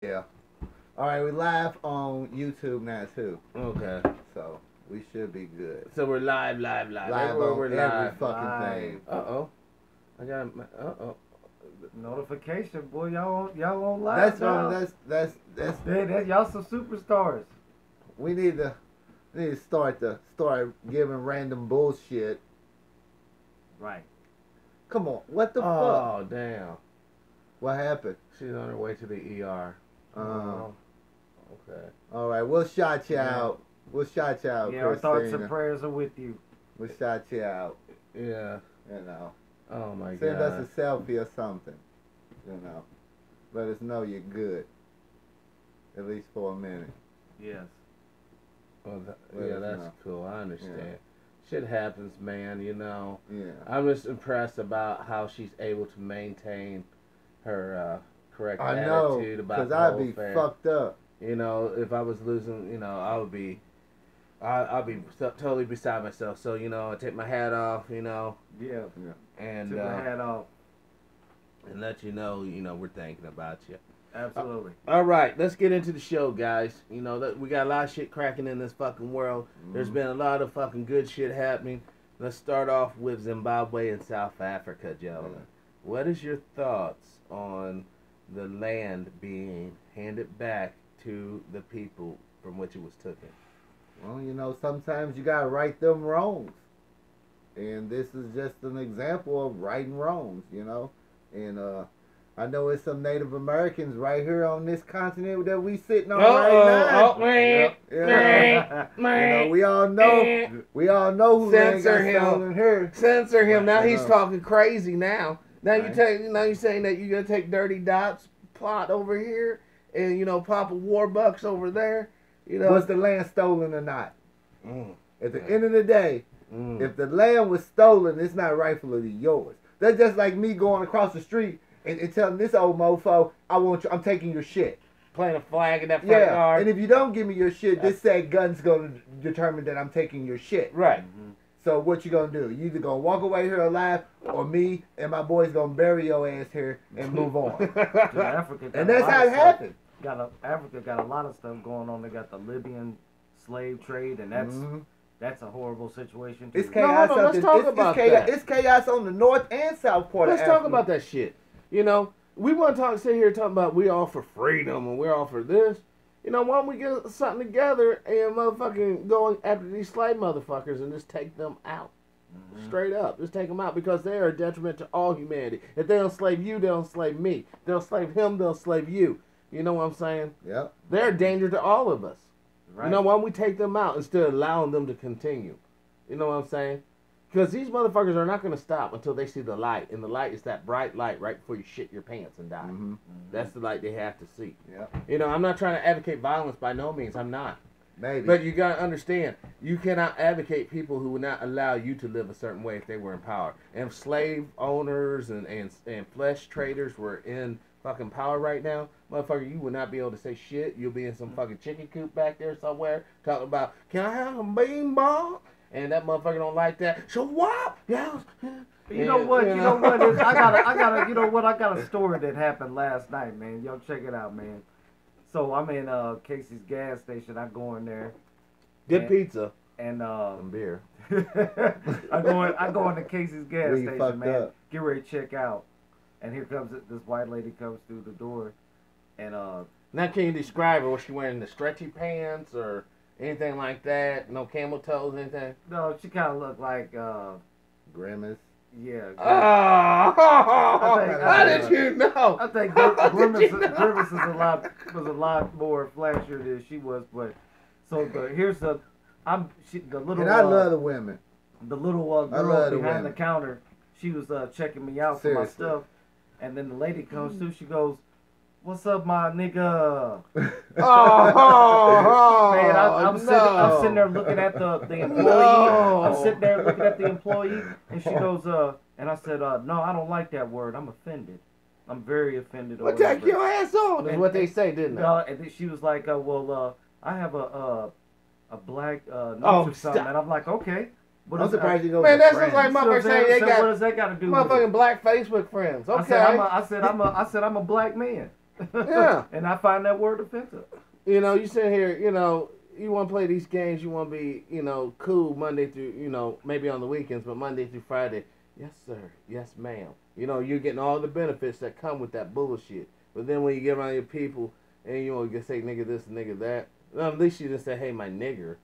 Yeah. All right, we live on YouTube now too, Okay. so we should be good. So we're live. Live Everywhere on we're every live. fucking thing. Uh-oh. I got uh-oh. Notification, boy, y'all on live That's now. wrong. That's. Y'all some superstars. We need to start giving random bullshit. Right. Come on, what the fuck? Oh, damn. What happened? She's on her way to the ER. Oh. Okay. All right, we'll shout you Yeah. out. We'll shout you out, Yeah, our thoughts and Christina. prayers are with you. We'll shout you out. Yeah. You know, Oh, my God. send us a selfie or something. You know, let us know you're good. At least for a minute. Yes. Well, Let yeah, us that's know. cool. I understand. Yeah. Shit happens, man, you know. Yeah. I'm just impressed about how she's able to maintain her correct I know, attitude about because the I'd whole be affair. fucked up. You know, if I was losing, you know, I'll be totally beside myself. So, you know, I take my hat off, you know, Yeah. and Took my hat off. let you know, we're thinking about you. Absolutely. All right, let's get into the show, guys. You know, we got a lot of shit cracking in this fucking world. There's been a lot of fucking good shit happening. Let's start off with Zimbabwe and South Africa, gentlemen. What is your thoughts on the land being handed back to the people from which it was taken? Well, you know, sometimes you gotta right them wrongs. And this is just an example of righting wrongs, you know. And I know it's some Native Americans right here on this continent that we sitting on right now. Oh, man. You know, we all know who ain't Censor got him. stolen here. Censor him. Now Right. he's talking crazy now. Now Right. you're saying that you're gonna take Dirty Dot's plot over here and, you know, Papa Warbucks over there. You know. Was the land stolen or not? Mm. At the end of the day, Mm. if the land was stolen, it's not rightfully yours. That's just like me going across the street and telling this old mofo, I'm taking your shit. Playing a flag in that front Yeah, yard. and if you don't give me your shit, this said gun's gonna determine that I'm taking your shit. Right. So what you gonna do? You either gonna walk away here alive, or me and my boys gonna bury your ass here and move on. Africa got And a that's lot how of it stuff. happened. Africa got a lot of stuff going on. They got the Libyan slave trade, and that's a horrible situation too. It's chaos. hold on, let's up talk it's about chaos. that. It's chaos on the north and south part Let's of talk Africa. about that shit. You know, we want to sit here talking about we all for freedom and we're all for this. You know, why don't we get something together and motherfucking go after these slave motherfuckers and just take them out? Straight up. Just take them out because they are a detriment to all humanity. If they don't slave you, they'll slave me. They'll slave him, they'll slave you. You know what I'm saying? Yep. They're a danger to all of us. Right. You know, why don't we take them out instead of allowing them to continue? You know what I'm saying? Because these motherfuckers are not going to stop until they see the light. And the light is that bright light right before you shit your pants and die. That's the light they have to see. Yep. You know, I'm not trying to advocate violence by no means. I'm not. Maybe. But you got to understand, you cannot advocate people who would not allow you to live a certain way if they were in power. And if slave owners and flesh traders were in fucking power right now, motherfucker, you would not be able to say shit. You'll be in some fucking chicken coop back there somewhere talking about, can I have a beanball? And that motherfucker don't like that. So what? Yeah. You know what? You know what? I got. You know what? I got a story that happened last night, man. Yo, check it out, man. So I'm in Casey's gas station. I go in there. Get and, pizza and and beer. I go into Casey's gas Where you station, fucked man. up. Get ready to check out, and here comes this white lady comes through the door, and Now, can you describe her? Was she wearing the stretchy pants or anything like that? No camel toes, anything? no, she kind of looked like Grimace. yeah. Oh, think- how did you know? I think How did Grimace, you know? Grimace was a lot more flashier than she was, but so here's the little And I love the women. the little I girl love the behind the women. counter. She was checking me out for Seriously. my stuff, and then the lady comes through. She goes, "What's up, my nigga?" Oh, Man, I'm no. sitting there looking at the employee. No. I'm sitting there looking at the employee, and she goes, and I said, no, I don't like that word. I'm offended. I'm very offended. Well, take your ass on, is And- what they say, didn't they? And then she was like, well, I have a black niece Oh, or something, stop. and I'm like, okay. What I'm is surprised you go Man, with that's friends. just like motherfuckers saying they what got does that got to do with it? motherfucking black Facebook friends. I Okay. said I'm a black man. Yeah. And I find that word offensive. You know, you sit here, you know, you want to play these games, you want to be, you know, cool Monday through, you know, maybe on the weekends, but Monday through Friday, yes, sir, yes, ma'am. You know, you're getting all the benefits that come with that bullshit. But then when you get around your people and you want to say nigga this and nigga that, well, at least you just say, hey, my nigger.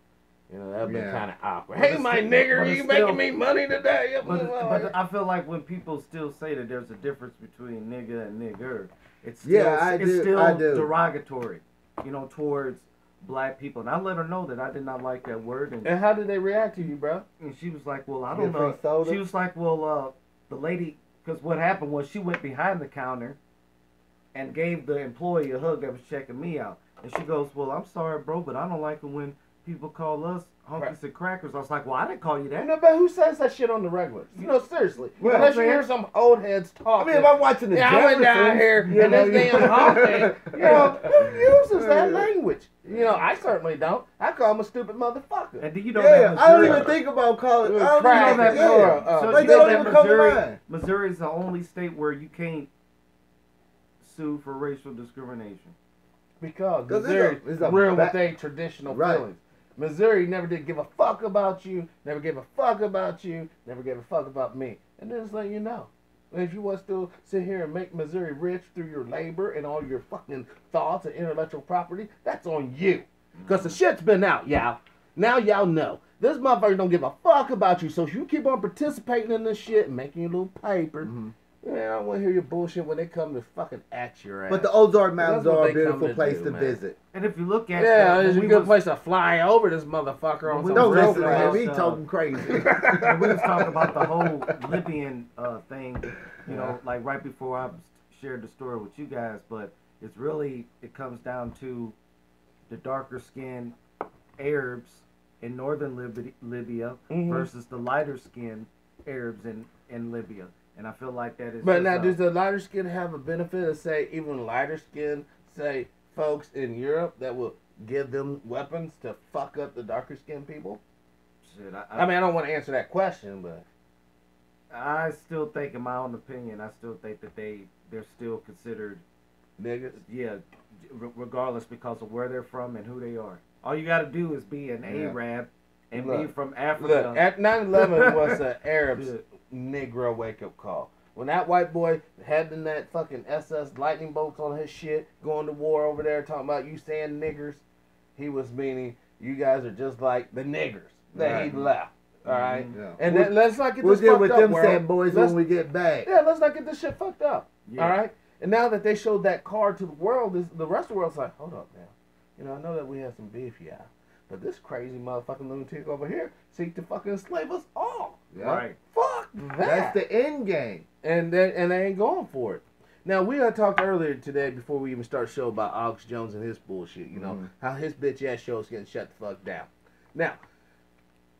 You know, that would be kind of awkward. But Hey, my nigger, you still, making me money today? But I feel like when people still say that there's a difference between nigga and nigger, it's still, I it's do, still I do. derogatory, you know, towards black people. And I let her know that I did not like that word. And how did they react to you, bro? And she was like, well, I Get don't free know. soda? She was like, well, the lady, because what happened was she went behind the counter and gave the employee a hug that was checking me out. And she goes, well, I'm sorry, bro, but I don't like it when people call us honkies and crackers. I was like, well, I didn't call you that. No, but who says that shit on the regular? You know, seriously. Well, Unless you man. hear some old heads I talking. mean, if I'm watching the I went down Jeffersons, here you and know, this damn honky, you know, who uses that language? You know, I certainly don't. I call him a stupid motherfucker. And do you know Yeah, that I don't Missouri, even think about calling. I don't Crack. even that think, Yeah. so like, you they know don't that even come to Missouri, mind. Missouri is the only state where you can't sue for racial discrimination. Because 'Cause Missouri it's a real ba- with their traditional Right. feelings. Missouri never did give a fuck about you, never gave a fuck about you, never gave a fuck about me. And then just let you know. If you want to sit here and make Missouri rich through your labor and all your fucking thoughts and intellectual property, that's on you. Because the shit's been out, y'all. Now y'all know. This motherfucker don't give a fuck about you, so if you keep on participating in this shit and making your little paper, man, I don't want to hear your bullshit when they come to fucking at your ass. But the Ozark That's Mountains what are a they beautiful come place do, to man. visit. And if you look at Yeah, when it's a we good was- place to fly over this motherfucker on When we some Don't was real listen to him. about, He talking crazy. when we was talking about the whole Libyan thing, you know, like right before I shared the story with you guys, but it's really, it comes down to the darker skinned Arabs in northern Libya versus the lighter skinned Arabs in Libya. And I feel like that is But just, now, does the lighter skin have a benefit of, say, even lighter skin, say, folks in Europe that will give them weapons to fuck up the darker skinned people? shit, I mean, I don't want to answer that question, but I still think, in my own opinion, I still think that they're still considered, niggas. yeah, regardless because of where they're from and who they are. All you got to do is be an Yeah. Arab and be Look, from Africa. Look, at 9/11 was an Arab's Negro wake up call. When that white boy had in that fucking SS lightning bolts on his shit, going to war over there, talking about you saying niggers, he was meaning you guys are just like the niggers that he left. All right, Yeah. and then let's not get We'll this deal fucked with up, them world. sad boys Let's- when we get back. Yeah, let's not get this shit fucked up. Yeah. All right, and now that they showed that card to the world, the rest of the world's like, hold up now. You know, I know that we had some beef, yeah, but this crazy motherfucking lunatic over here seek to fucking enslave us all. Yeah. Right. Fuck that. That's the end game. And they ain't going for it. Now, we had talked earlier today before we even start the show about Alex Jones and his bullshit, you know, how his bitch ass show's getting shut the fuck down. Now,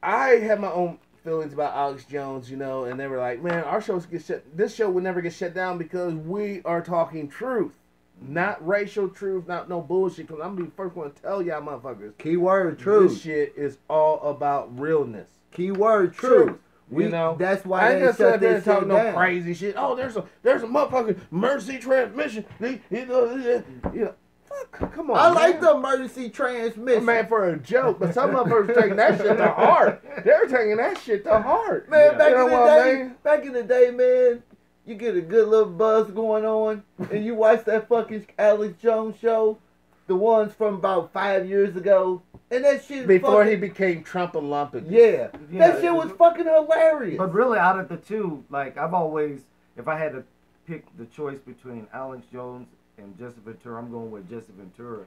I have my own feelings about Alex Jones, you know, and they were like, man, our shows get shut, this show would never get shut down because we are talking truth. Not racial truth, not no bullshit, because I'm going to be the first one to tell y'all motherfuckers. Keyword This truth. shit is all about realness. Keyword truth. You know, That's I why ain't they just shut sit there this and talk shit no down. crazy shit. Oh, there's a motherfucking emergency transmission. You know, fuck, come on. I like man. the emergency transmission. Man, for a joke, but some motherfuckers taking that shit to heart. They're taking that shit to heart. Man, Yeah. back You know in the what I day, mean? back in the day, man, you get a good little buzz going on, and you watch that fucking Alex Jones show, the ones from about 5 years ago, and that shit Before fucking, he became Trump Olympic. yeah, Yeah, that shit was fucking hilarious. But really, out of the two, like, I've always, if I had to pick the choice between Alex Jones and Jesse Ventura, I'm going with Jesse Ventura.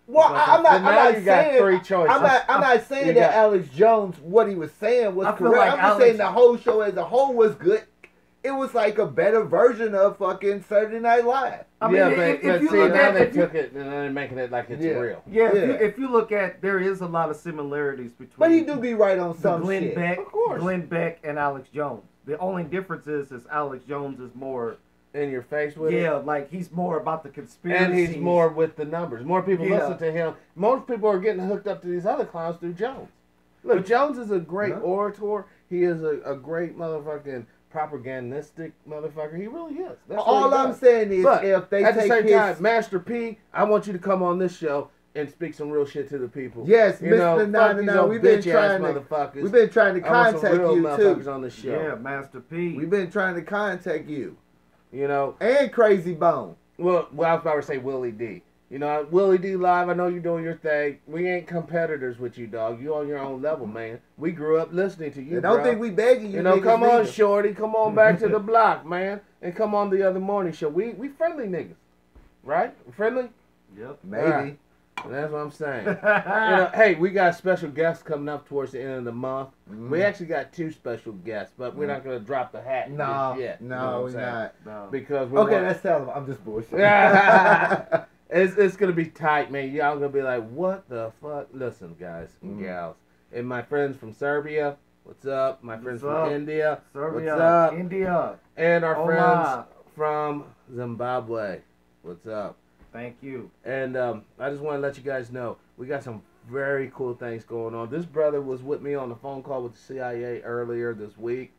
Well, Because I'm not. So I'm now not you got saying. three choices. I'm not saying You that got- Alex Jones, what he was saying was I feel correct. like I'm just Alex- saying the whole show as a whole was good. It was like a better version of fucking Saturday Night Live. I mean, yeah, if but you see, look now at they if you, took it and they're making it like it's Yeah. real. yeah, Yeah. if you look at, there is a lot of similarities between. But he do be right on the some Glenn shit. Beck, Of course. Glenn Beck and Alex Jones. The only difference is Alex Jones is more, In your face with it. yeah, like he's more about the conspiracy. And he's more with the numbers. More people Yeah. listen to him. Most people are getting hooked up to these other clowns through Jones. Look, Jones is a great Yeah. orator. He is a great motherfucking propagandistic motherfucker. He really is. That's what All he I'm does. saying is, But if they at the take same his, time, Master P, I want you to come on this show and speak some real shit to the people. yes, You know, Mr. fuck these 99, old we've been bitch-ass trying to, motherfuckers. we've been trying to I want some contact real you motherfuckers too. on the show. Yeah, Master P. We've been trying to contact you You know, and Crazy Bone. well, I was about to say Willie D. You know, Willie D Live, I know you're doing your thing. We ain't competitors with you, dog. You on your own level, man. We grew up listening to you, And don't bro. think we begging you. You know, niggas come on, neither. Shorty. Come on back to the block, man. And come on the other morning show. We friendly niggas. Right? Friendly? Yep. Maybe. That's what I'm saying. You know, hey, we got special guests coming up towards the end of the month. We actually got 2 special guests, but we're not going to drop the hat No, just yet. You know no, what we're I'm saying? not. No. Because we Okay, want- let's tell them. I'm just bullshit. it's gonna be tight, man. Y'all gonna be like, what the fuck? Listen, guys and gals, and my friends from Serbia, what's up? My friends What's from up? India, Serbia, what's up? India. And our Hola. friends from Zimbabwe, what's up? Thank you. And I just want to let you guys know we got some very cool things going on. This brother was with me on the phone call with the CIA earlier this week.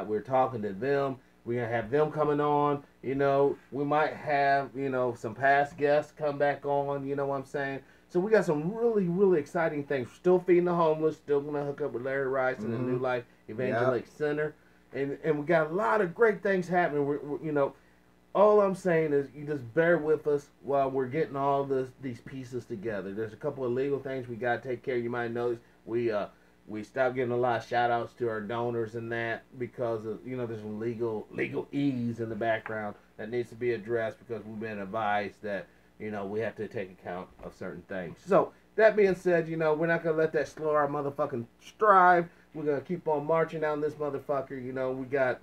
We're talking to them. We're going to have them coming on. You know, we might have, you know, some past guests come back on. You know what I'm saying? So we got some really, really exciting things. Still feeding the homeless. Still going to hook up with Larry Rice and the New Life Evangelic Center. And we got a lot of great things happening. We're, you know, all I'm saying is you just bear with us while we're getting all these pieces together. There's a couple of legal things we got to take care of. You might notice we stopped giving a lot of shout outs to our donors and that because of, you know, there's some legal ease in the background that needs to be addressed because we've been advised that, you know, we have to take account of certain things. So that being said, you know, we're not going to let that slow our motherfucking stride. We're going to keep on marching down this motherfucker. You know, we got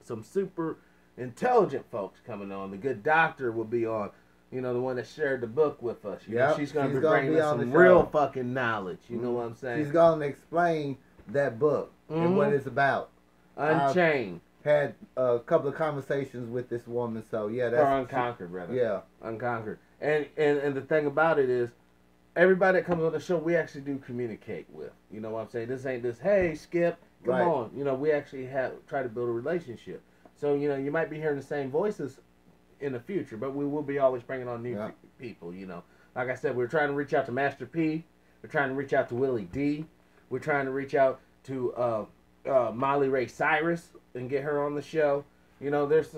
some super intelligent folks coming on. The good doctor will be on. You know, the one that shared the book with us. You know, Yep, she's going to she's be gonna bringing be us on the some show. real fucking knowledge. You know what I'm saying? She's going to explain that book and what it's about. Unchained. Had a couple of conversations with this woman, so yeah, that's Or Unconquered, rather. yeah. Unconquered. And the thing about it is, everybody that comes on the show, we actually do communicate with. You know what I'm saying? This ain't this, hey, Skip, come Right. on. You know, we actually try to build a relationship. So, you know, you might be hearing the same voices in the future, but we will be always bringing on new people, you know. Like I said, we're trying to reach out to Master P. We're trying to reach out to Willie D. We're trying to reach out to Molly Ray Cyrus and get her on the show. You know, that's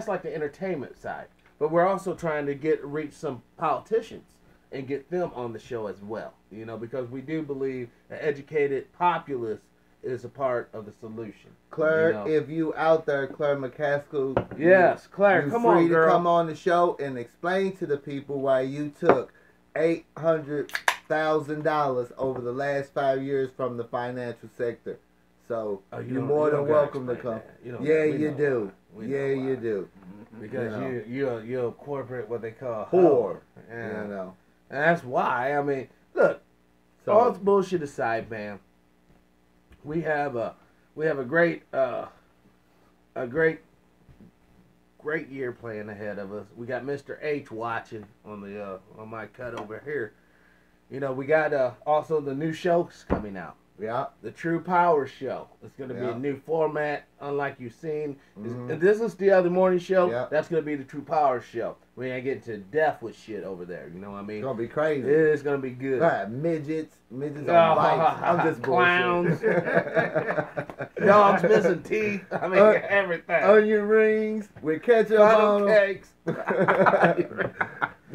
like the entertainment side. But we're also trying to reach some politicians and get them on the show as well. You know, because we do believe an educated populace is a part of the solution. Claire, you know? if you out there, Claire McCaskill, Yes, Claire, you come free on, to girl. come on the show and explain to the people why you took $800,000 over the last 5 years from the financial sector. So you're more than welcome to come. Yeah, you do. Yeah, you do. Because you're a corporate, what they call Whore. Yeah. You know. And that's why. I mean, look. So All bullshit aside, man. We have a great year playing ahead of us. We got Mr. H watching on my cut over here. You know, we got also the new shows coming out. yeah. The True Power Show. It's going to be Yeah. a new format, unlike you've seen. Mhm. And this is the other morning show. Yeah. That's going to be the True Power Show. We ain't getting to death with shit over there. You know what I mean? It's gonna be crazy. It's going to be good. Right, midgets on Oh, bikes. I'm just clowns. bullshit. Dogs missing teeth. I mean, everything. Onion rings with ketchup Funnel on them. cakes. The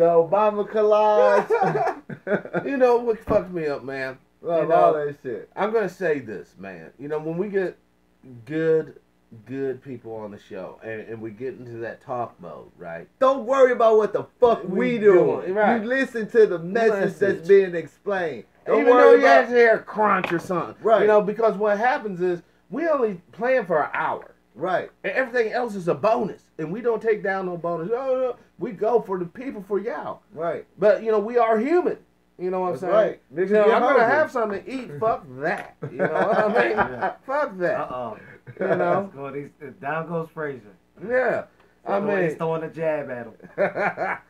Obama collage. You know what fucked me up, man? Love You know, all that shit. I'm gonna say this, man. You know, when we get good people on the show and we get into that talk mode, right? Don't worry about what the fuck we doing. right. You listen to the message that's being explained. Don't Even though worry you have about to hear a crunch or something. Right. You know, because what happens is we only plan for an hour. right. And everything else is a bonus. And we don't take down no bonus. No. We go for the people for y'all. Right. But, you know, we are human. You know what I'm That's saying? right. Niggas You know, get I'm going to hungry. have something to eat. Fuck that. You know what I mean? Yeah. Fuck that. You You know? Down goes Frazier. Yeah. I He's mean. throwing a jab at him.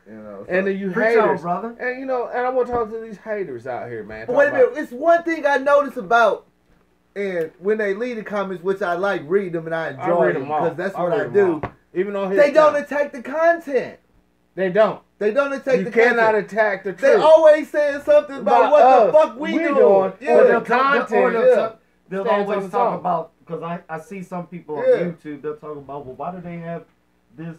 You know. And then you Preach on, haters. brother. And, you know, and I want to talk to these haters out here, man. But wait a minute. It's one thing I noticed about And when they leave the comments, which I like reading them and I I enjoy read them them all. because that's I what read I them do. all. Even on his They don't channel. attack the content. They don't. They don't attack You the cannot content. attack the They truth. always saying something about what us. the fuck we doing. Yeah. Or the they'll content, they'll stands on always its talk own. about, because I see some people on Yeah. YouTube, they'll talk about, well, why do they have this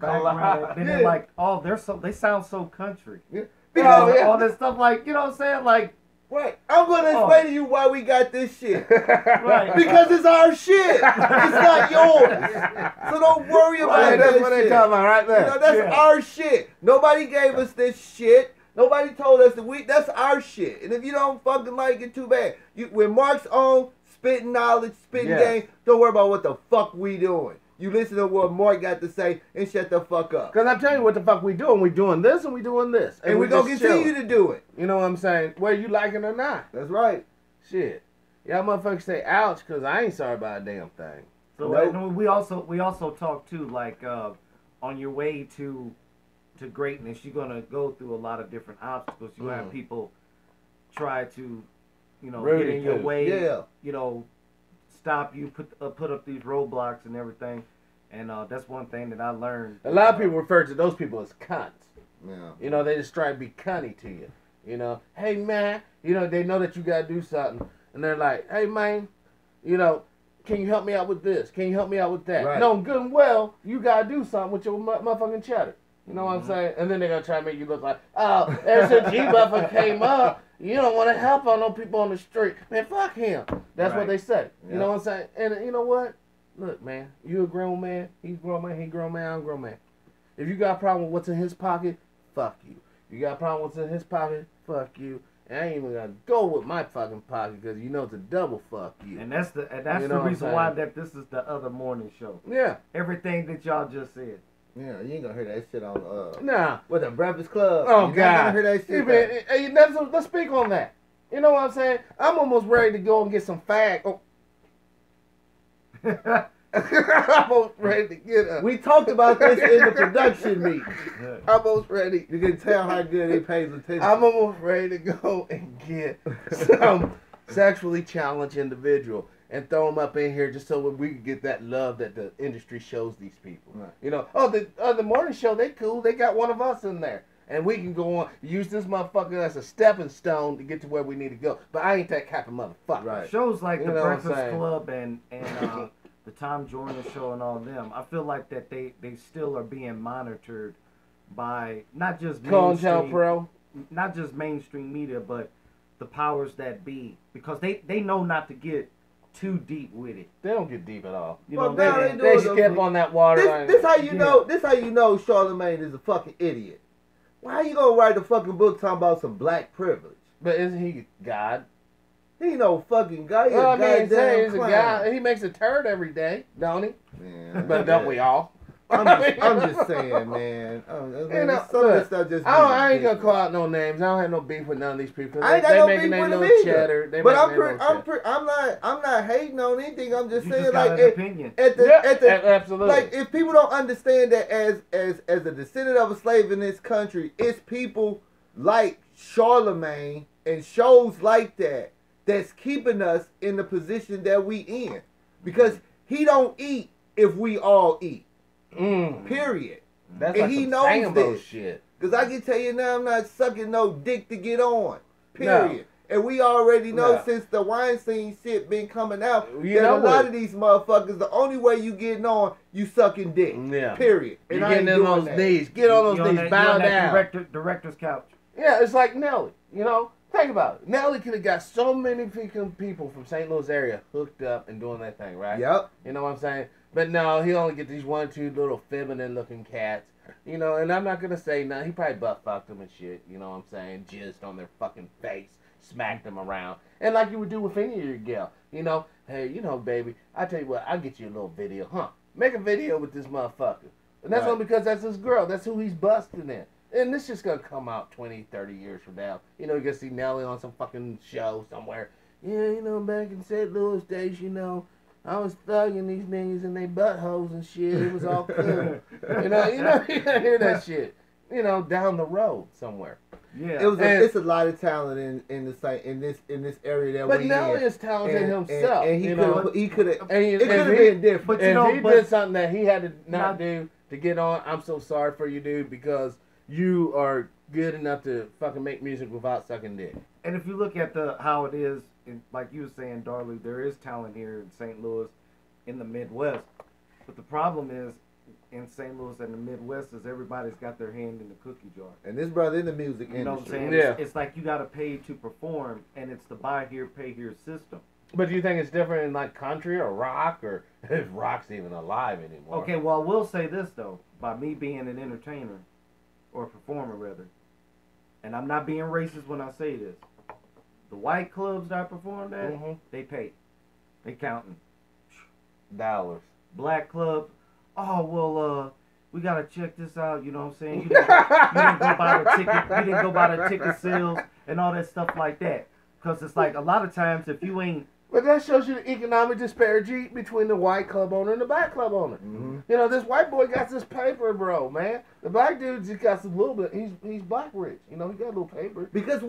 Collide. background? Then they're Yeah. like, oh, they sound so country. Yeah. Because Oh, yeah. all this stuff, like, you know what I'm saying? Like, Right. I'm gonna Oh. explain to you why we got this shit. right. Because it's our shit. It's not yours. So don't worry about Right, that that's what they shit. talking about right You there. know, that's Yeah. our shit. Nobody gave us this shit. Nobody told us that that's our shit. And if you don't fucking like it, too bad. When Mark's on, spitting knowledge, spitting Yes. game, don't worry about what the fuck we doing. You listen to what Mark got to say and shut the fuck up. Because I'm telling you what the fuck we doing. We doing this and we doing this. And we're going to just continue chilling. to do it. You know what I'm saying? Whether you like it or not. That's right. Shit. Y'all motherfuckers say ouch because I ain't sorry about a damn thing. So Nope. and we also talk too, like on your way to greatness, you're gonna go through a lot of different obstacles. You have people try to, you know, Rudy get in your too. way, Yeah. you know, stop you, put up these roadblocks and everything. And that's one thing that I learned. A lot of people refer to those people as cunts. Yeah. You know, they just try to be cunty to you. You know, hey man, you know, they know that you gotta do something. And they're like, hey man, you know, can you help me out with this? Can you help me out with that? Right. No, good and well, you gotta do something with your motherfucking cheddar. You know what I'm saying? And then they're gonna try to make you look like, oh, there's a G-buffer came up. You don't want to help on no people on the street. Man, fuck him. That's what Right. they say. You Yeah. know what I'm saying? And you know what? Look, man, you a grown man. He's a grown man. He a grown man. I'm a grown man. If you got a problem with what's in his pocket, fuck you. You got a problem with what's in his pocket, fuck you. And I ain't even gonna go with my fucking pocket because you know it's a double fuck you. And that's You the know what I'm reason why saying? that this is the other morning show. Yeah. Everything that y'all just said. Yeah, you ain't gonna hear that shit on Nah. what, the Breakfast Club. Oh, You're not God. gonna hear that shit. Let's speak on that. You know what I'm saying? I'm almost ready to go and get some fag. Oh. I'm almost ready to get a. We talked about this in the production meeting. I'm almost ready. You can tell how good he pays attention. I'm almost ready to go and get some sexually challenged individual and throw them up in here just so we can get that love that the industry shows these people. Right. You know, the morning show, they cool. They got one of us in there. And we can go on, use this motherfucker as a stepping stone to get to where we need to go. But I ain't that kind of motherfucker. Right. Shows like You the know what I'm Breakfast saying? Club and the Tom Jordan Show and all them, I feel like that they still are being monitored by not just COINTELPRO. mainstream, not just mainstream media, but the powers that be, because they know not to get too deep with it. They don't get deep at all. You Well, know, now they, they do They it, though. skip on that water line. This how you Yeah. know. This how you know Charlemagne is a fucking idiot. Why you gonna write a fucking book talking about some black privilege? But isn't he God? He ain't no fucking guy. He Well, I a mean, say goddamn he's a clown. guy. He makes a turd every day, don't he? Man, But don't we all? I'm just saying, man. You know, some of look, this stuff just. I ain't gonna ridiculous. call out no names. I don't have no beef with none of these people. I ain't got they no making beef their with them little either. cheddar. They But making their little cheddar. I'm not hating on anything. I'm just you saying, just got like, an opinion. at the, Yeah, at the, absolutely. like, if people don't understand that as a descendant of a slave in this country, it's people like Charlemagne and shows like that that's keeping us in the position that we in, because he don't eat if we all eat. Period. That's and like he some knows Sambo this. shit. Because I can tell you now, I'm not sucking no dick to get on. Period. And we already know No. since the Weinstein shit been coming out You that know a lot what? of these motherfuckers, the only way you getting on, you sucking dick. Yeah. Period. And You're I ain't getting on doing those that. knees. Get on those You knees. that- Bow you on down. that director's couch. Yeah, it's like Nelly. You know, think about it. Nelly could have got so many freaking people from St. Louis area hooked up and doing that thing, right? Yep. You know what I'm saying? But no, he only get these 1 or 2 little feminine looking cats. You know, and I'm not gonna say nothing. He probably butt fucked them and shit. You know what I'm saying? Jizzed on their fucking face, smacked them around, and like you would do with any of your gal. You know, hey, you know, baby, I tell you what, I'll get you a little video, huh? Make a video with this motherfucker, and that's Right. only because that's his girl. That's who he's busting in. And this just gonna come out 20, 30 years from now. You know, you're gonna see Nelly on some fucking show somewhere. Yeah, you know, back in St. Louis days, you know, I was thugging these niggas in their buttholes and shit. It was all cool. you know, you gonna hear that shit. You know, down the road somewhere. Yeah. It's a lot of talent in this area that But we Nelly in. is talented himself. And he could have And it could have been different. But If he did something that he had to not do to get on, I'm so sorry for you, dude, because you are good enough to fucking make music without sucking dick. And if you look at how it is, like you were saying, Darley, there is talent here in St. Louis, in the Midwest. But the problem is, in St. Louis and the Midwest, is everybody's got their hand in the cookie jar. And this brother in the music industry. You know what I'm saying? Yeah. It's like you got to pay to perform, and it's the buy here, pay here system. But do you think it's different in like country or rock, or if rock's even alive anymore? Okay, well, I will say this, though. By me being an entertainer, or a performer, rather, and I'm not being racist when I say this, the white clubs that I performed at, they pay. They counting. Dollars. Black club, oh, well, we got to check this out, you know what I'm saying? You didn't go buy the ticket, you didn't go buy the ticket sales and all that stuff like that. Because it's like, a lot of times, if you ain't... But that shows you the economic disparity between the white club owner and the black club owner. Mm-hmm. You know, this white boy got this paper, bro, man. The black dude just got some little bit. He's black rich. You know, he got a little paper. Because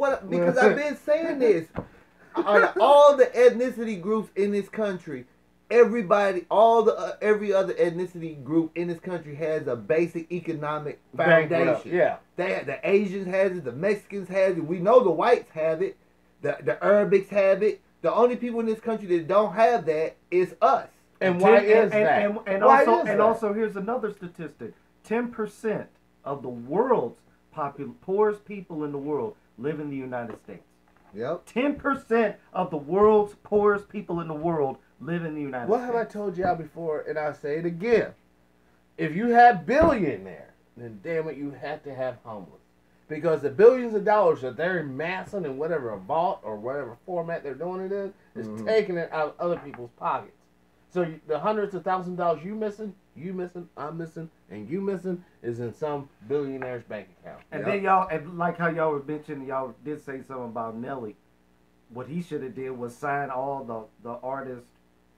I've been saying this. Out of all the ethnicity groups in this country, every other ethnicity group in this country has a basic economic foundation. Yeah. The Asians has it, the Mexicans has it, we know the whites have it, the Arabics have it. The only people in this country that don't have that is us. And why is that? And also, here's another statistic. 10% of the world's poorest people in the world live in the United States. Yep. 10% of the world's poorest people in the world live in the United States. What have I told y'all before, and I'll say it again. If you have billionaires, then damn it, you have to have homeless. Because the billions of dollars that they're amassing in whatever a vault or whatever format they're doing it in is taking it out of other people's pockets. So the hundreds of thousands of dollars you missing, I'm missing, and you missing is in some billionaire's bank account. And then y'all, and like how y'all were mentioning, y'all did say something about Nelly. What he should have did was sign all the artists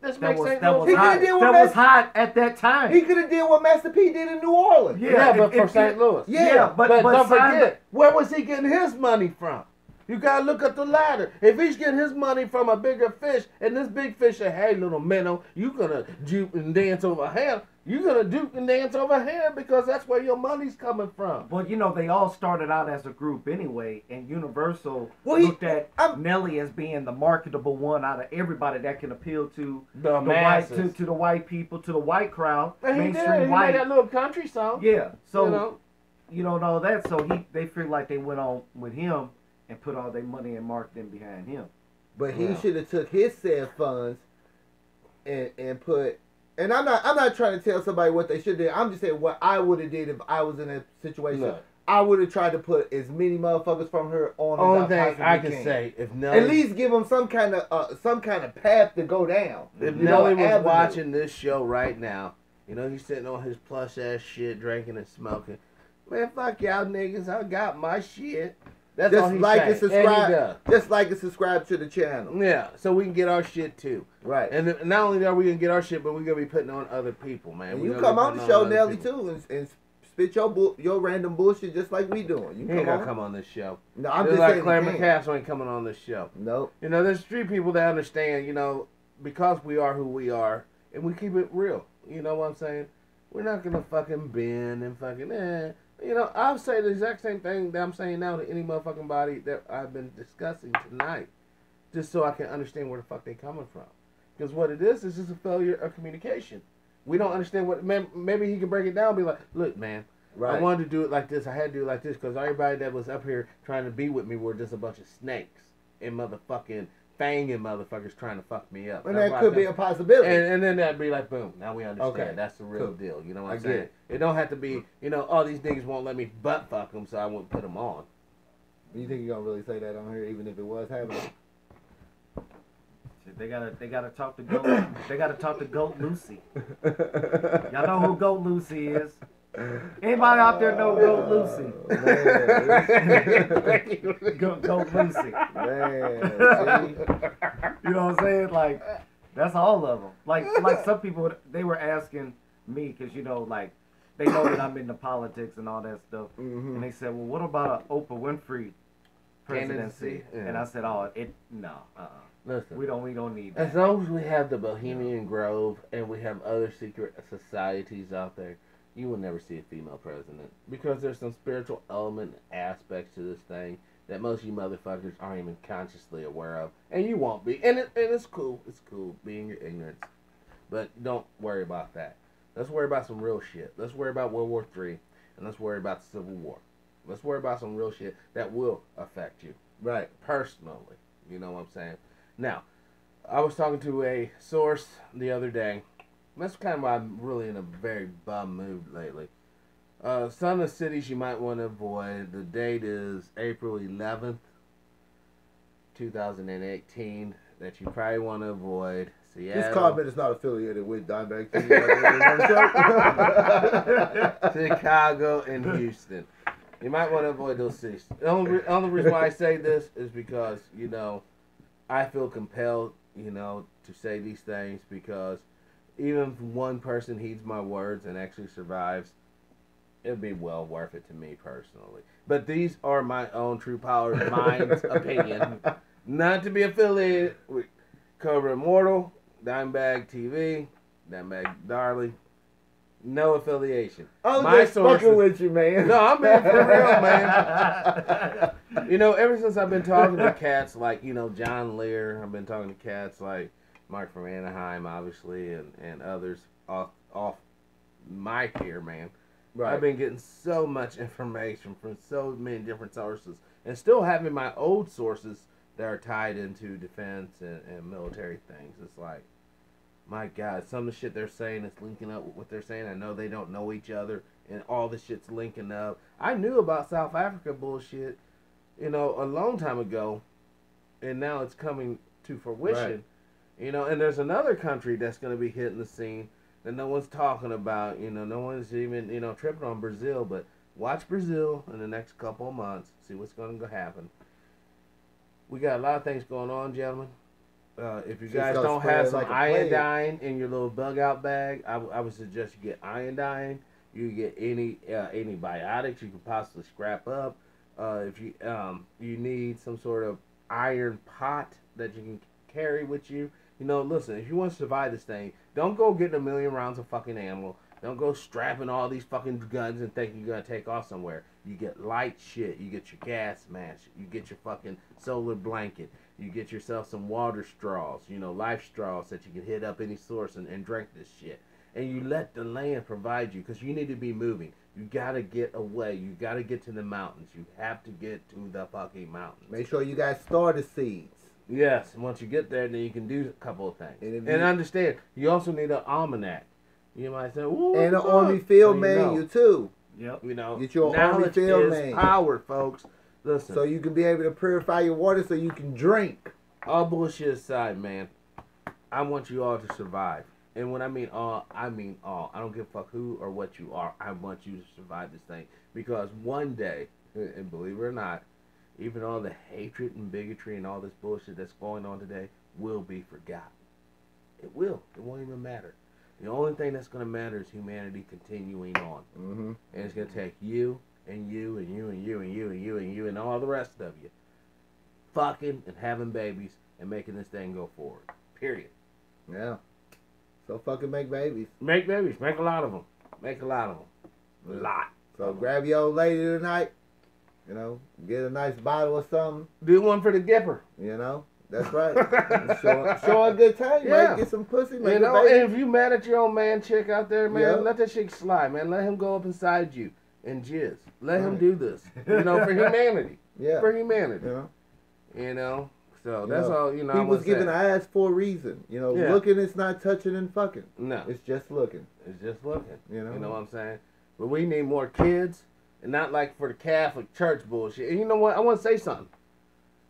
This that makes was sense. hot at that time. He could have did what Master P did in New Orleans. Yeah, but for St. Louis. Yeah, but don't forget, where was he getting his money from? You gotta look at the ladder. If he's getting his money from a bigger fish, and this big fish say, "Hey, little minnow, you gonna juke and dance over here. You gonna duke and dance over here because that's where your money's coming from." Well, you know, they all started out as a group anyway, and Universal looked at Nelly as being the marketable one out of everybody that can appeal to the masses, to the white people, to the white crowd, and mainstream he white. made that little country song. Yeah, so you know, and all that. So they feel like they went on with him and put all their money and marketing behind him. But he should have took his said funds and put. And I'm not trying to tell somebody what they should do. I'm just saying what I would have did if I was in a situation. Look, I would have tried to put as many motherfuckers from her on. Only thing I can say, if Nelly, at least give them some kind of path to go down. If Nelly was watching this show right now, you know he's sitting on his plush ass shit, drinking and smoking. Man, fuck y'all niggas! I got my shit. That's all he's saying. Just like and subscribe to the channel. Yeah, so we can get our shit too. Right. And not only are we gonna get our shit, but we're gonna be putting on other people, man. And you come on the show, Nelly, too, and spit your random bullshit just like we doing. You ain't gonna come on this show. No, I'm just saying. Claire McCaskill ain't coming on this show. Nope. You know, there's street people that understand. You know, because we are who we are, and we keep it real. You know what I'm saying? We're not gonna fucking bend and fucking You know, I'll say the exact same thing that I'm saying now to any motherfucking body that I've been discussing tonight, just so I can understand where the fuck they coming from. Because what it is just a failure of communication. We don't understand what. Maybe he can break it down and be like, look, man, I wanted to do it like this. I had to do it like this because everybody that was up here trying to be with me were just a bunch of snakes and motherfucking fanging motherfuckers trying to fuck me up. And that could be a possibility. And then that'd be like, boom, now we understand. Okay. That's the real deal. You know what I'm saying? It don't have to be, you know, all these niggas won't let me butt fuck them, so I won't put them on. You think you're gonna really say that on here, even if it was happening? They gotta talk to Goat. They gotta talk to Goat Lucy. Y'all know who Goat Lucy is? Anybody out there know Goat Lucy? Goat Lucy. Man, you know what I'm saying? Like, that's all of them. Like some people, they were asking me, because, you know, like, they know that I'm into politics and all that stuff. Mhm. And they said, well, what about an Oprah Winfrey Candidacy, presidency? yeah. And I said, oh, no, Listen, we don't need as that. long as we have the Bohemian Grove and we have other secret societies out there, you will never see a female president because there's some spiritual element aspects to this thing that most of you motherfuckers aren't even consciously aware of, and you won't be. And it's cool. It's cool being your ignorance, but don't worry about that. Let's worry about some real shit. Let's worry about World War III, and let's worry about the Civil War. Let's worry about some real shit that will affect you Right. personally. You know what I'm saying? Now, I was talking to a source the other day. That's kind of why I'm really in a very bum mood lately. Some of the cities you might want to avoid. The date is April 11th, 2018. That you probably want to avoid. Seattle. This comment is not affiliated with Dimebag TV. Chicago and Houston. You might want to avoid those cities. The only reason why I say this is because, you know, I feel compelled, you know, to say these things because even if one person heeds my words and actually survives, it'd be well worth it to me personally. But these are my own True Power Mind's opinion. Not to be affiliated with Cobra Immortal, Dimebag TV, Dimebag Darley. No affiliation. I'm My just fucking sources- with you, man. No, I'm being for real, man. You know, ever since I've been talking to cats like, you know, John Lear, I've been talking to cats like Mark from Anaheim, obviously, and others off my tier, man. Right. I've been getting so much information from so many different sources, and still having my old sources that are tied into defense and military things. It's like, my God, some of the shit they're saying is linking up with what they're saying. I know they don't know each other, and all this shit's linking up. I knew about South Africa bullshit, you know, a long time ago, and now it's coming to fruition. Right. You know, and there's another country that's going to be hitting the scene that no one's talking about. You know, no one's even, you know, tripping on Brazil, but watch Brazil in the next couple of months. See what's going to happen. We got a lot of things going on, gentlemen. If you Shit's guys gonna don't spread have some like a plague. iodine in your little bug out bag, I would suggest you get iodine. You get any antibiotics you can possibly scrap up. If you you need some sort of iron pot that you can carry with you. You know, listen, if you want to survive this thing, don't go getting 1,000,000 rounds of fucking ammo. Don't go strapping all these fucking guns and thinking you're gonna take off somewhere. You get light shit. You get your gas mask. You get your fucking solar blanket. You get yourself some water straws, you know, life straws that you can hit up any source and drink this shit. And you let the land provide you because you need to be moving. You gotta get away. You gotta get to the mountains. You have to get to the fucking mountains. Make sure you guys store the seeds. Yes, and once you get there, then you can do a couple of things. And if And you- understand, you also need an almanac. You might say, "Ooh, And an what's Army up?" field So manual too. Yep. You know, Get your Army knowledge field is manual. power, folks. Listen, So you can be able to purify your water so you can drink. all bullshit aside, man, I want you all to survive. And when I mean all, I mean all. I don't give a fuck who or what you are. I want you to survive this thing. Because one day, and believe it or not, even all the hatred and bigotry and all this bullshit that's going on today will be forgotten. It will. It won't even matter. The only thing that's going to matter is humanity continuing on. Mm-hmm. And it's going to take you and you and you and you and you and you and you and all the rest of you fucking and having babies and making this thing go forward. Period. Yeah. So fucking make babies. Make babies. Make a lot of them. Make a lot of them. A lot. So grab your old lady tonight. You know, get a nice bottle of something. Do one for the Gipper. You know, that's right. show a good time, Yeah. man. Get some pussy, make You a know, baby. and if you mad at your old man chick out there, man, Yeah. let that chick slide, man. Let him go up inside you and jizz. Let him Right. do this. You know, for humanity. Yeah. For humanity. You know, You know? So You that's know, all, you know, he I was want given to an say. ass for a reason. You know, Yeah. looking is not touching and fucking. No. It's just looking. It's just looking. You know? You know what I'm saying? But we need more kids, and not like for the Catholic Church bullshit. And you know what? I want to say something.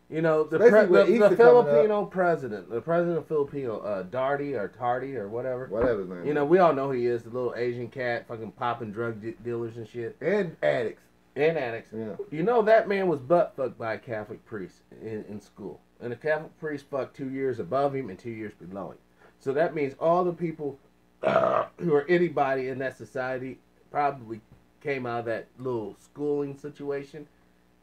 You know, the Especially with the Easter coming up. Filipino president, the president of Filipino, Darty or Tardy or whatever. Whatever his name You know, is. we all know who he is, the little Asian cat, fucking popping drug dealers and shit, And addicts. and addicts. Yeah. You know that man was butt fucked by a Catholic priest in school. And the Catholic priest fucked 2 years above him and 2 years below him. So that means all the people who are anybody in that society probably came out of that little schooling situation.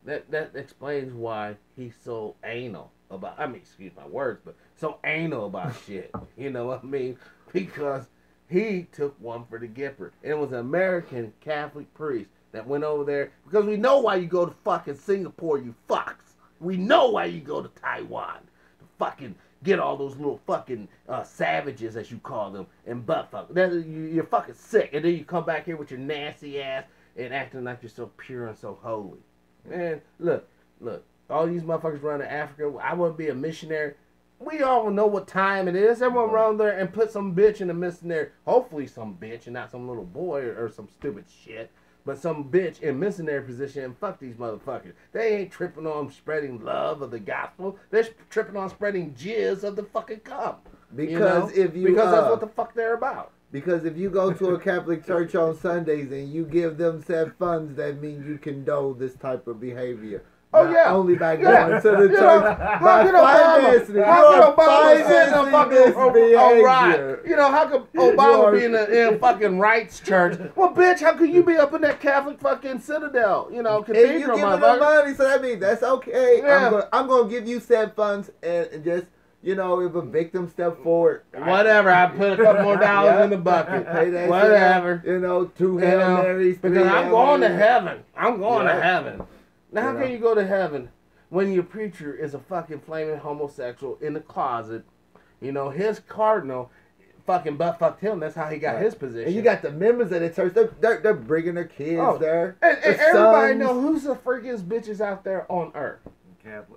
That explains why he's so anal about. I mean, excuse my words, but so anal about shit. You know what I mean? Because he took one for the Gipper, and it was an American Catholic priest that went over there. Because we know why you go to fucking Singapore, you fucks. We know why you go to Taiwan to fucking get all those little fucking savages, as you call them, and butt fuck. You're fucking sick, and then you come back here with your nasty ass and acting like you're so pure and so holy. Man, look, all these motherfuckers running Africa, I wouldn't be a missionary. We all know what time it is. Everyone run there and put some bitch in a missionary. Hopefully some bitch and not some little boy or some stupid shit. But some bitch in missionary position, and fuck these motherfuckers. They ain't tripping on spreading love of the gospel. They're tripping on spreading jizz of the fucking cum. Because because that's what the fuck they're about. Because if you go to a Catholic church on Sundays and you give them said funds, that means you condone this type of behavior. Oh, Not yeah. only by going to the church, How by can Obama, financing right? You know, how could Obama be in a fucking rights church? Well, bitch, how could you be up in that Catholic fucking citadel? You know, And you cathedral, give them motherfucker. money, so that means that's okay. Yeah. I'm gonna give you said funds and just, you know, if a victim step forward, Whatever, I put a couple more dollars in the bucket. pay that Whatever. shit, you know, 2 Hail Marys, 3 Because I'm Hail going to Marys. heaven. I'm going to Yeah. heaven. Now, how You can know? you go to heaven when your preacher is a fucking flaming homosexual in the closet? You know, his cardinal fucking butt fucked him. That's how he got his position. And you got the members of the church. They're bringing their kids Oh, there. And The everybody sons. know who's the freakiest bitches out there on earth.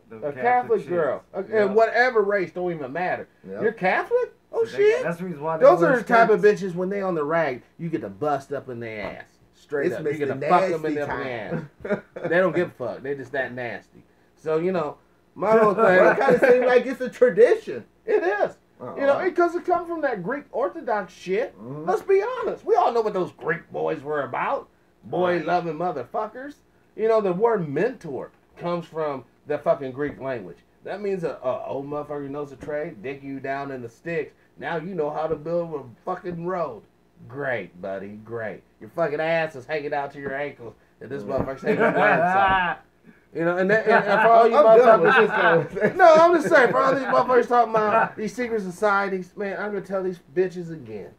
The A Catholic chicks. girl. Yeah. And whatever race don't even matter. Yep. You're Catholic? Oh, So shit. that's the reason why they Those wear are the type of skirts. bitches when they on the rag, you get to bust up in their ass. Straight It's up. You get to Mr. fuck them in Nasty their ass. time. They don't give a fuck. They just that nasty. So, you know, my whole But it thing, kind of seems like it's a tradition. it is. You know, because it comes from that Greek Orthodox shit. Mhm. Let's be honest. We all know what those Greek boys were about. Boy-loving motherfuckers. You know, the word mentor comes from the fucking Greek language. That means a old motherfucker knows the trade, dig you down in the sticks. Now you know how to build a fucking road. Great, buddy, great. Your fucking ass is hanging out to your ankles, and this motherfucker's saying you learned something. You know, and for all you I'm done with this motherfuckers. conversation. No, I'm just saying, for all these motherfuckers talking about these secret societies, man, I'm gonna tell these bitches again.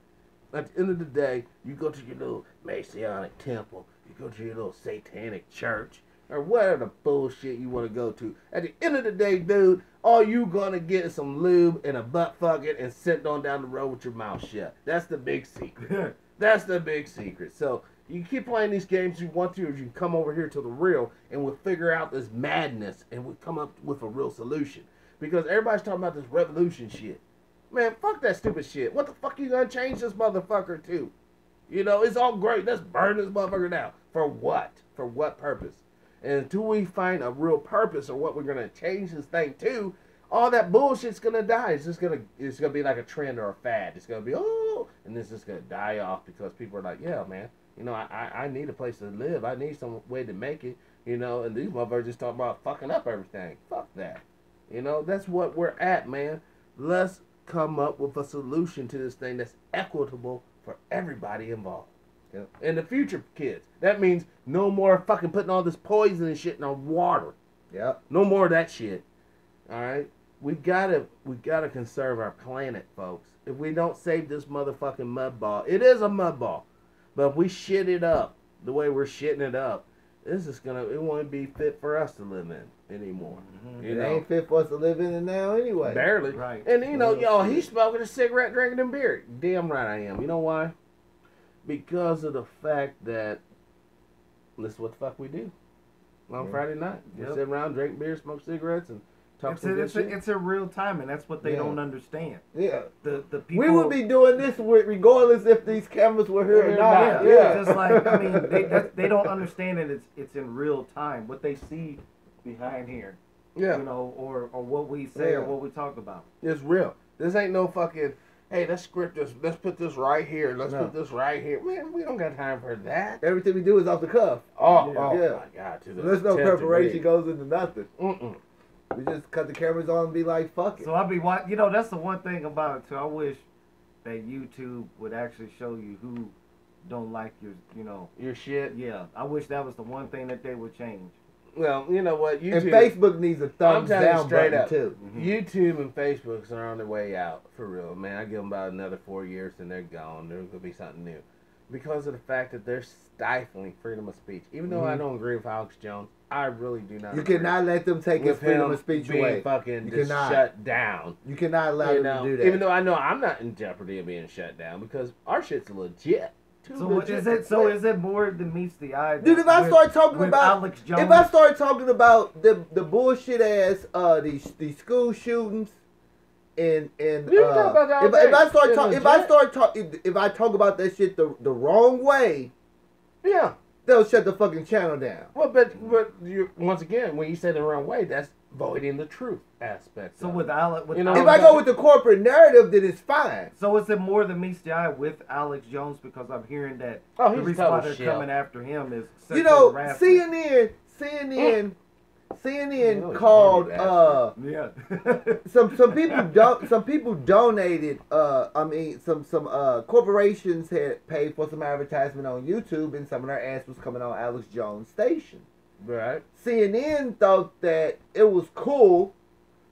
At the end of the day, you go to your little Masonic temple, you go to your little satanic church, or whatever the bullshit you want to go to. At the end of the day, dude, all you gonna get is some lube and a butt fucking and sitting on down the road with your mouth shut. That's the big secret. That's the big secret. So you keep playing these games you want to, or you can come over here to the real, and we'll figure out this madness, and we'll come up with a real solution. Because everybody's talking about this revolution shit. Man, fuck that stupid shit. What the fuck you gonna change this motherfucker to? You know, it's all great. Let's burn this motherfucker down. For what? For what purpose? And until we find a real purpose or what we're gonna change this thing to, all that bullshit's gonna die. It's gonna be like a trend or a fad. It's gonna be and it's just gonna die off because people are like, yeah, man, you know, I need a place to live. I need some way to make it, you know. And these motherfuckers just talking about fucking up everything. Fuck that. You know, that's what we're at, man. Let's come up with a solution to this thing that's equitable for everybody involved. Yep. And the future kids. That means no more fucking putting all this poison and shit in our water. Yep. No more of that shit. Alright? We gotta conserve our planet, folks. If we don't save this motherfucking mud ball, it is a mud ball. But if we shit it up the way we're shitting it up, it won't be fit for us to live in anymore. You It know? ain't fit for us to live in it now anyway. Barely. Right. And you know, Well, he's smoking a cigarette, drinking a beer. Damn right I am. You know why? Because of the fact that this is what the fuck we do on Friday night. We Yep. sit around, drink beer, smoke cigarettes, and talk It's some good shit. it's a real time, and that's what they Yeah. don't understand. Yeah. The people. We would be doing this regardless if these cameras were here or Yeah, not. Yeah, yeah. just like I mean, they don't understand that it's in real time. What they see behind here, Yeah, you know, or what we say or Yeah. what we talk about. it's real. This ain't no fucking, hey, let's script this. Let's put this right here. Let's No. put this right here. Man, we don't got time for that. Everything we do is off the cuff. Oh, Yeah. oh Yeah. my God. To the There's no 10th preparation degree. goes into nothing. Mm-mm. We just cut the cameras on and be like, fuck it. So I'll be watching. You know, that's the one thing about it too. I wish that YouTube would actually show you who don't like your, you know. Your shit. Yeah, I wish that was the one thing that they would change. Well, you know what? YouTube. And Facebook needs a thumbs I'm telling you down straight button up. too. YouTube and Facebook are on their way out for real, man. I give them about another 4 years and they're gone. There's gonna be something new because of the fact that they're stifling freedom of speech. Even though I don't agree with Alex Jones, I really do not. You agree cannot let them take his with freedom him of speech being away. fucking You just cannot. shut down. You cannot allow You them know, to do that. even though I know I'm not in jeopardy of being shut down because our shit's legit. So what is it? So is it more than meets the eye? Dude, if I start talking with about Alex Jones, if I start talking about the bullshit ass these school shootings and We can talk about that all if I day. start It's talk if legit. I start talk if I talk about that shit the wrong way, Yeah. they'll shut the fucking channel down. Well, but you once again, when you say the wrong way, that's voiding the truth aspect. so of with it. Alex, with You know, If Alex, I go with the corporate narrative, then it's fine. so is it more than meets the eye with Alex Jones? Because I'm hearing that Oh, the he's reason why total they're shit. coming after him is sexual You know, harassment. CNN Oh, called heavy Yeah. some people donated some corporations had paid for some advertisement on YouTube and some of their ads was coming on Alex Jones station. Right. CNN thought that it was cool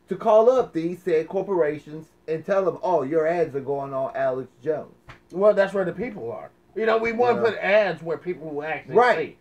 to call up these said corporations and tell them, oh, your ads are going on Alex Jones. Well, that's where the people are. You know, we want to Yeah. put ads where people will actually Right. see.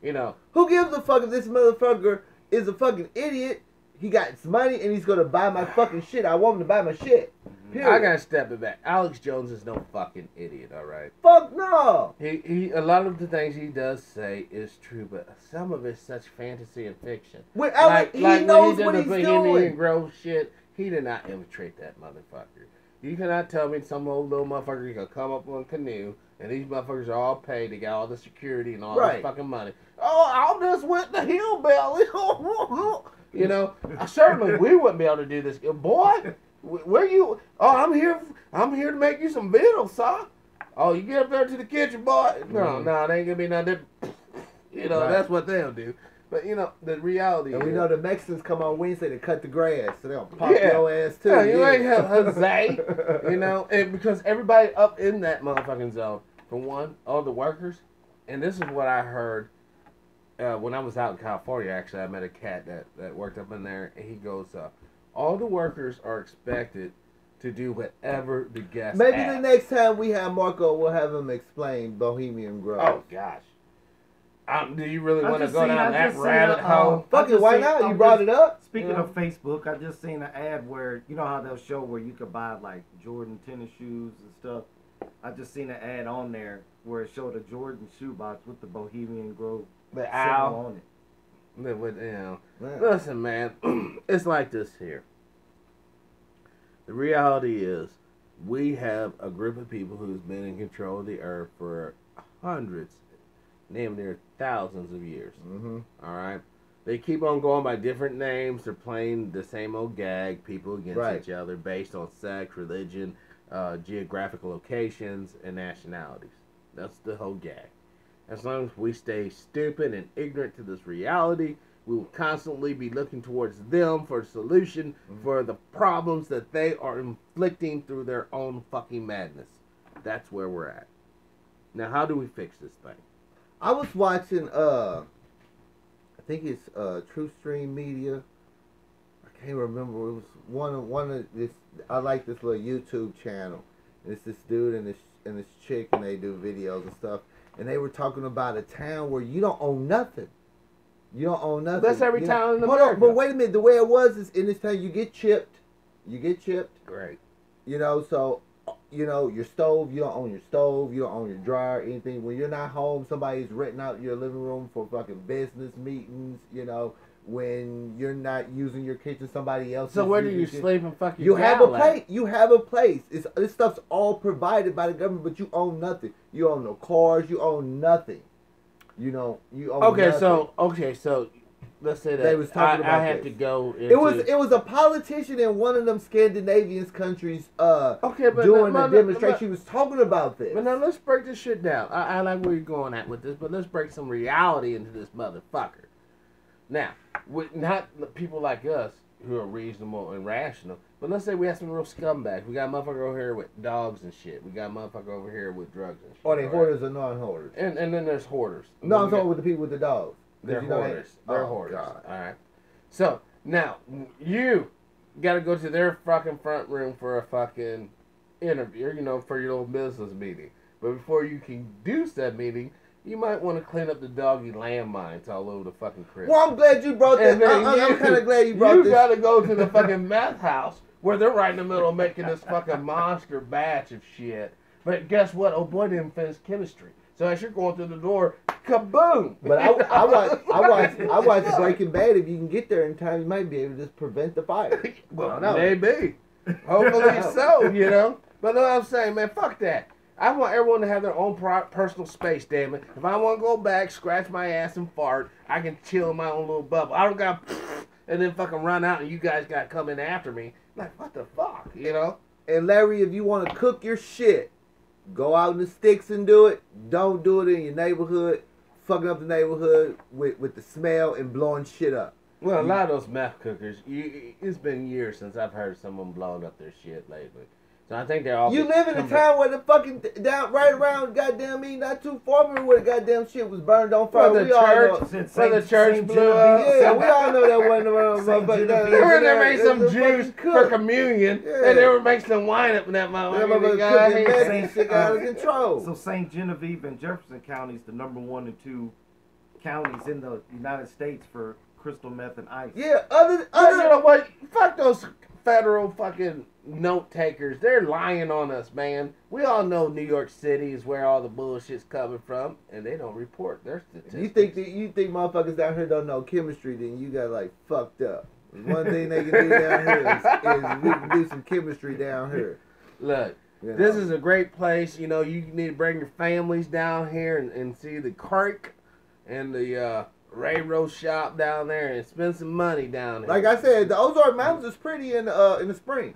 You know. Who gives a fuck if this motherfucker is a fucking idiot? He got his money and he's gonna buy my fucking shit. I want him to buy my shit. Period. I gotta step it back. Alex Jones is no fucking idiot, all right? Fuck no. He a lot of the things he does say is true, but some of it's such fantasy and fiction. When Alex, he knows what he's when he did the Bohemian doing. Grove shit, he did not infiltrate that motherfucker. You cannot tell me some old little motherfucker can come up on a canoe and these motherfuckers are all paid. They got all the security and all Right. this fucking money. Oh, I'm just with the hillbilly. You know, certainly we wouldn't be able to do this. Boy, where you? Oh, I'm here to make you some victuals, son. Oh, you get up there to the kitchen, boy. No, there ain't gonna be nothing. You know, Right. that's what they'll do. But you know, the reality And is, we know the Mexicans come on Wednesday to cut the grass, so they'll pop Yeah. your ass too. yeah, you ain't Jose. You know, and because everybody up in that motherfucking zone, for one, all the workers, and this is what I heard when I was out in California. Actually, I met a cat that worked up in there, and he goes, all the workers are expected to do whatever the guests Maybe ask. the next time we have Marco, we'll have him explain Bohemian Grove. Oh gosh. Do you really I want to just go seen- down I that just seen rabbit a, hole? Fuck it, why not? You brought it up. Speaking Yeah. of Facebook, I just seen an ad where you know how they'll show where you could buy like Jordan tennis shoes and stuff. I just seen an ad on there where it showed a Jordan shoebox with the Bohemian Grove The symbol owl. on it. You know. Man. Listen, man, it's like this here. The reality is, we have a group of people who's been in control of the earth for hundreds, damn near thousands of years. Mm-hmm. All right, they keep on going by different names. They're playing the same old gag, people against Right. each other, based on sex, religion, geographical locations, and nationalities. That's the whole gag. As long as we stay stupid and ignorant to this reality, we will constantly be looking towards them for a solution for the problems that they are inflicting through their own fucking madness. That's where we're at. Now, how do we fix this thing? I was watching I think it's True Stream Media. I can't remember. It was one of this. I like this little YouTube channel. It's this dude and this chick, and they do videos and stuff. And they were talking about a town where you don't own nothing. You don't own nothing. That's every You know- town in Hold America. on, but wait a minute. The way it was is in this town, you get chipped. You get chipped. Great. You know, so you know your stove. You don't own your stove. You don't own your dryer. Anything. When you're not home, somebody's renting out your living room for fucking business meetings. You know, when you're not using your kitchen, somebody else. So is where do using you your- sleep and fucking You have a gal at? place. You have a place. This stuff's all provided by the government, but you own nothing. You own no cars. You own nothing. You know, you own. Okay, nothing. so let's say that They was talking I about have this. to go into... It was a politician in one of them Scandinavian countries Okay, but doing but- a demonstration. He was talking about this. But now let's break this shit down. I like where you're going at with this, but let's break some reality into this motherfucker. Now, with not people like us, who are reasonable and rational. But let's say we have some real scumbags. We got a motherfucker over here with dogs and shit. We got a motherfucker over here with drugs and shit. Are they right? hoarders or non-hoarders? And then there's hoarders. No, I'm We talking got- with the people with the dogs. 'Cause They're you know hoarders. They're oh, hoarders. God. All right. So now you got to go to their fucking front room for a fucking interview. You know, for your little business meeting. But before you can do said meeting, you might want to clean up the doggy landmines all over the fucking crib. Well, I'm glad you brought that. And then I'm kind of glad you brought You this. got to go to the fucking meth house where they're right in the middle of making this fucking monster batch of shit. But guess what? Oh boy, didn't finish chemistry. So as you're going through the door, kaboom! But I watch Breaking Bad. If you can get there in time, you might be able to just prevent the fire. Well, No. maybe. Hopefully so, you know. But know what I'm saying, man? Fuck that. I want everyone to have their own personal space, damn it. If I want to go back, scratch my ass and fart, I can chill in my own little bubble. I don't got and then fucking run out and you guys got to come in after me. Like, what the fuck, you know? And Larry, if you want to cook your shit, go out in the sticks and do it. Don't do it in your neighborhood, fucking up the neighborhood with the smell and blowing shit up. Well, a lot of those meth cookers, it's been years since I've heard someone blowing up their shit lately. So I think they're all... You live in a town where the fucking down right around goddamn me, not too far from where the goddamn shit was burned on fire. Where the We all know. church, where the church blew up. Yeah, we all know that wasn't around. Saint Genevieve. They were there make some It's a juice fucking for cook. communion, Yeah. and they were making some wine up in that That motherfucker. motherfucker Guy, cooking he- meth and shit got out of control. So St. Genevieve and Jefferson counties, the number 1 and 2 counties in the United States for crystal meth and ice. Yeah, You know what? Fuck those federal fucking note takers. They're lying on us, man. We all know New York City is where all the bullshit's coming from, and they don't report their statistics. you think motherfuckers down here don't know chemistry? Then you got like fucked up. One thing they can do down here is we can do some chemistry down here. Look, You this know? is a great place. You know, you need to bring your families down here and see the Kirk and the railroad shop down there and spend some money down there. Like I said, the Ozark Mountains is pretty in the spring.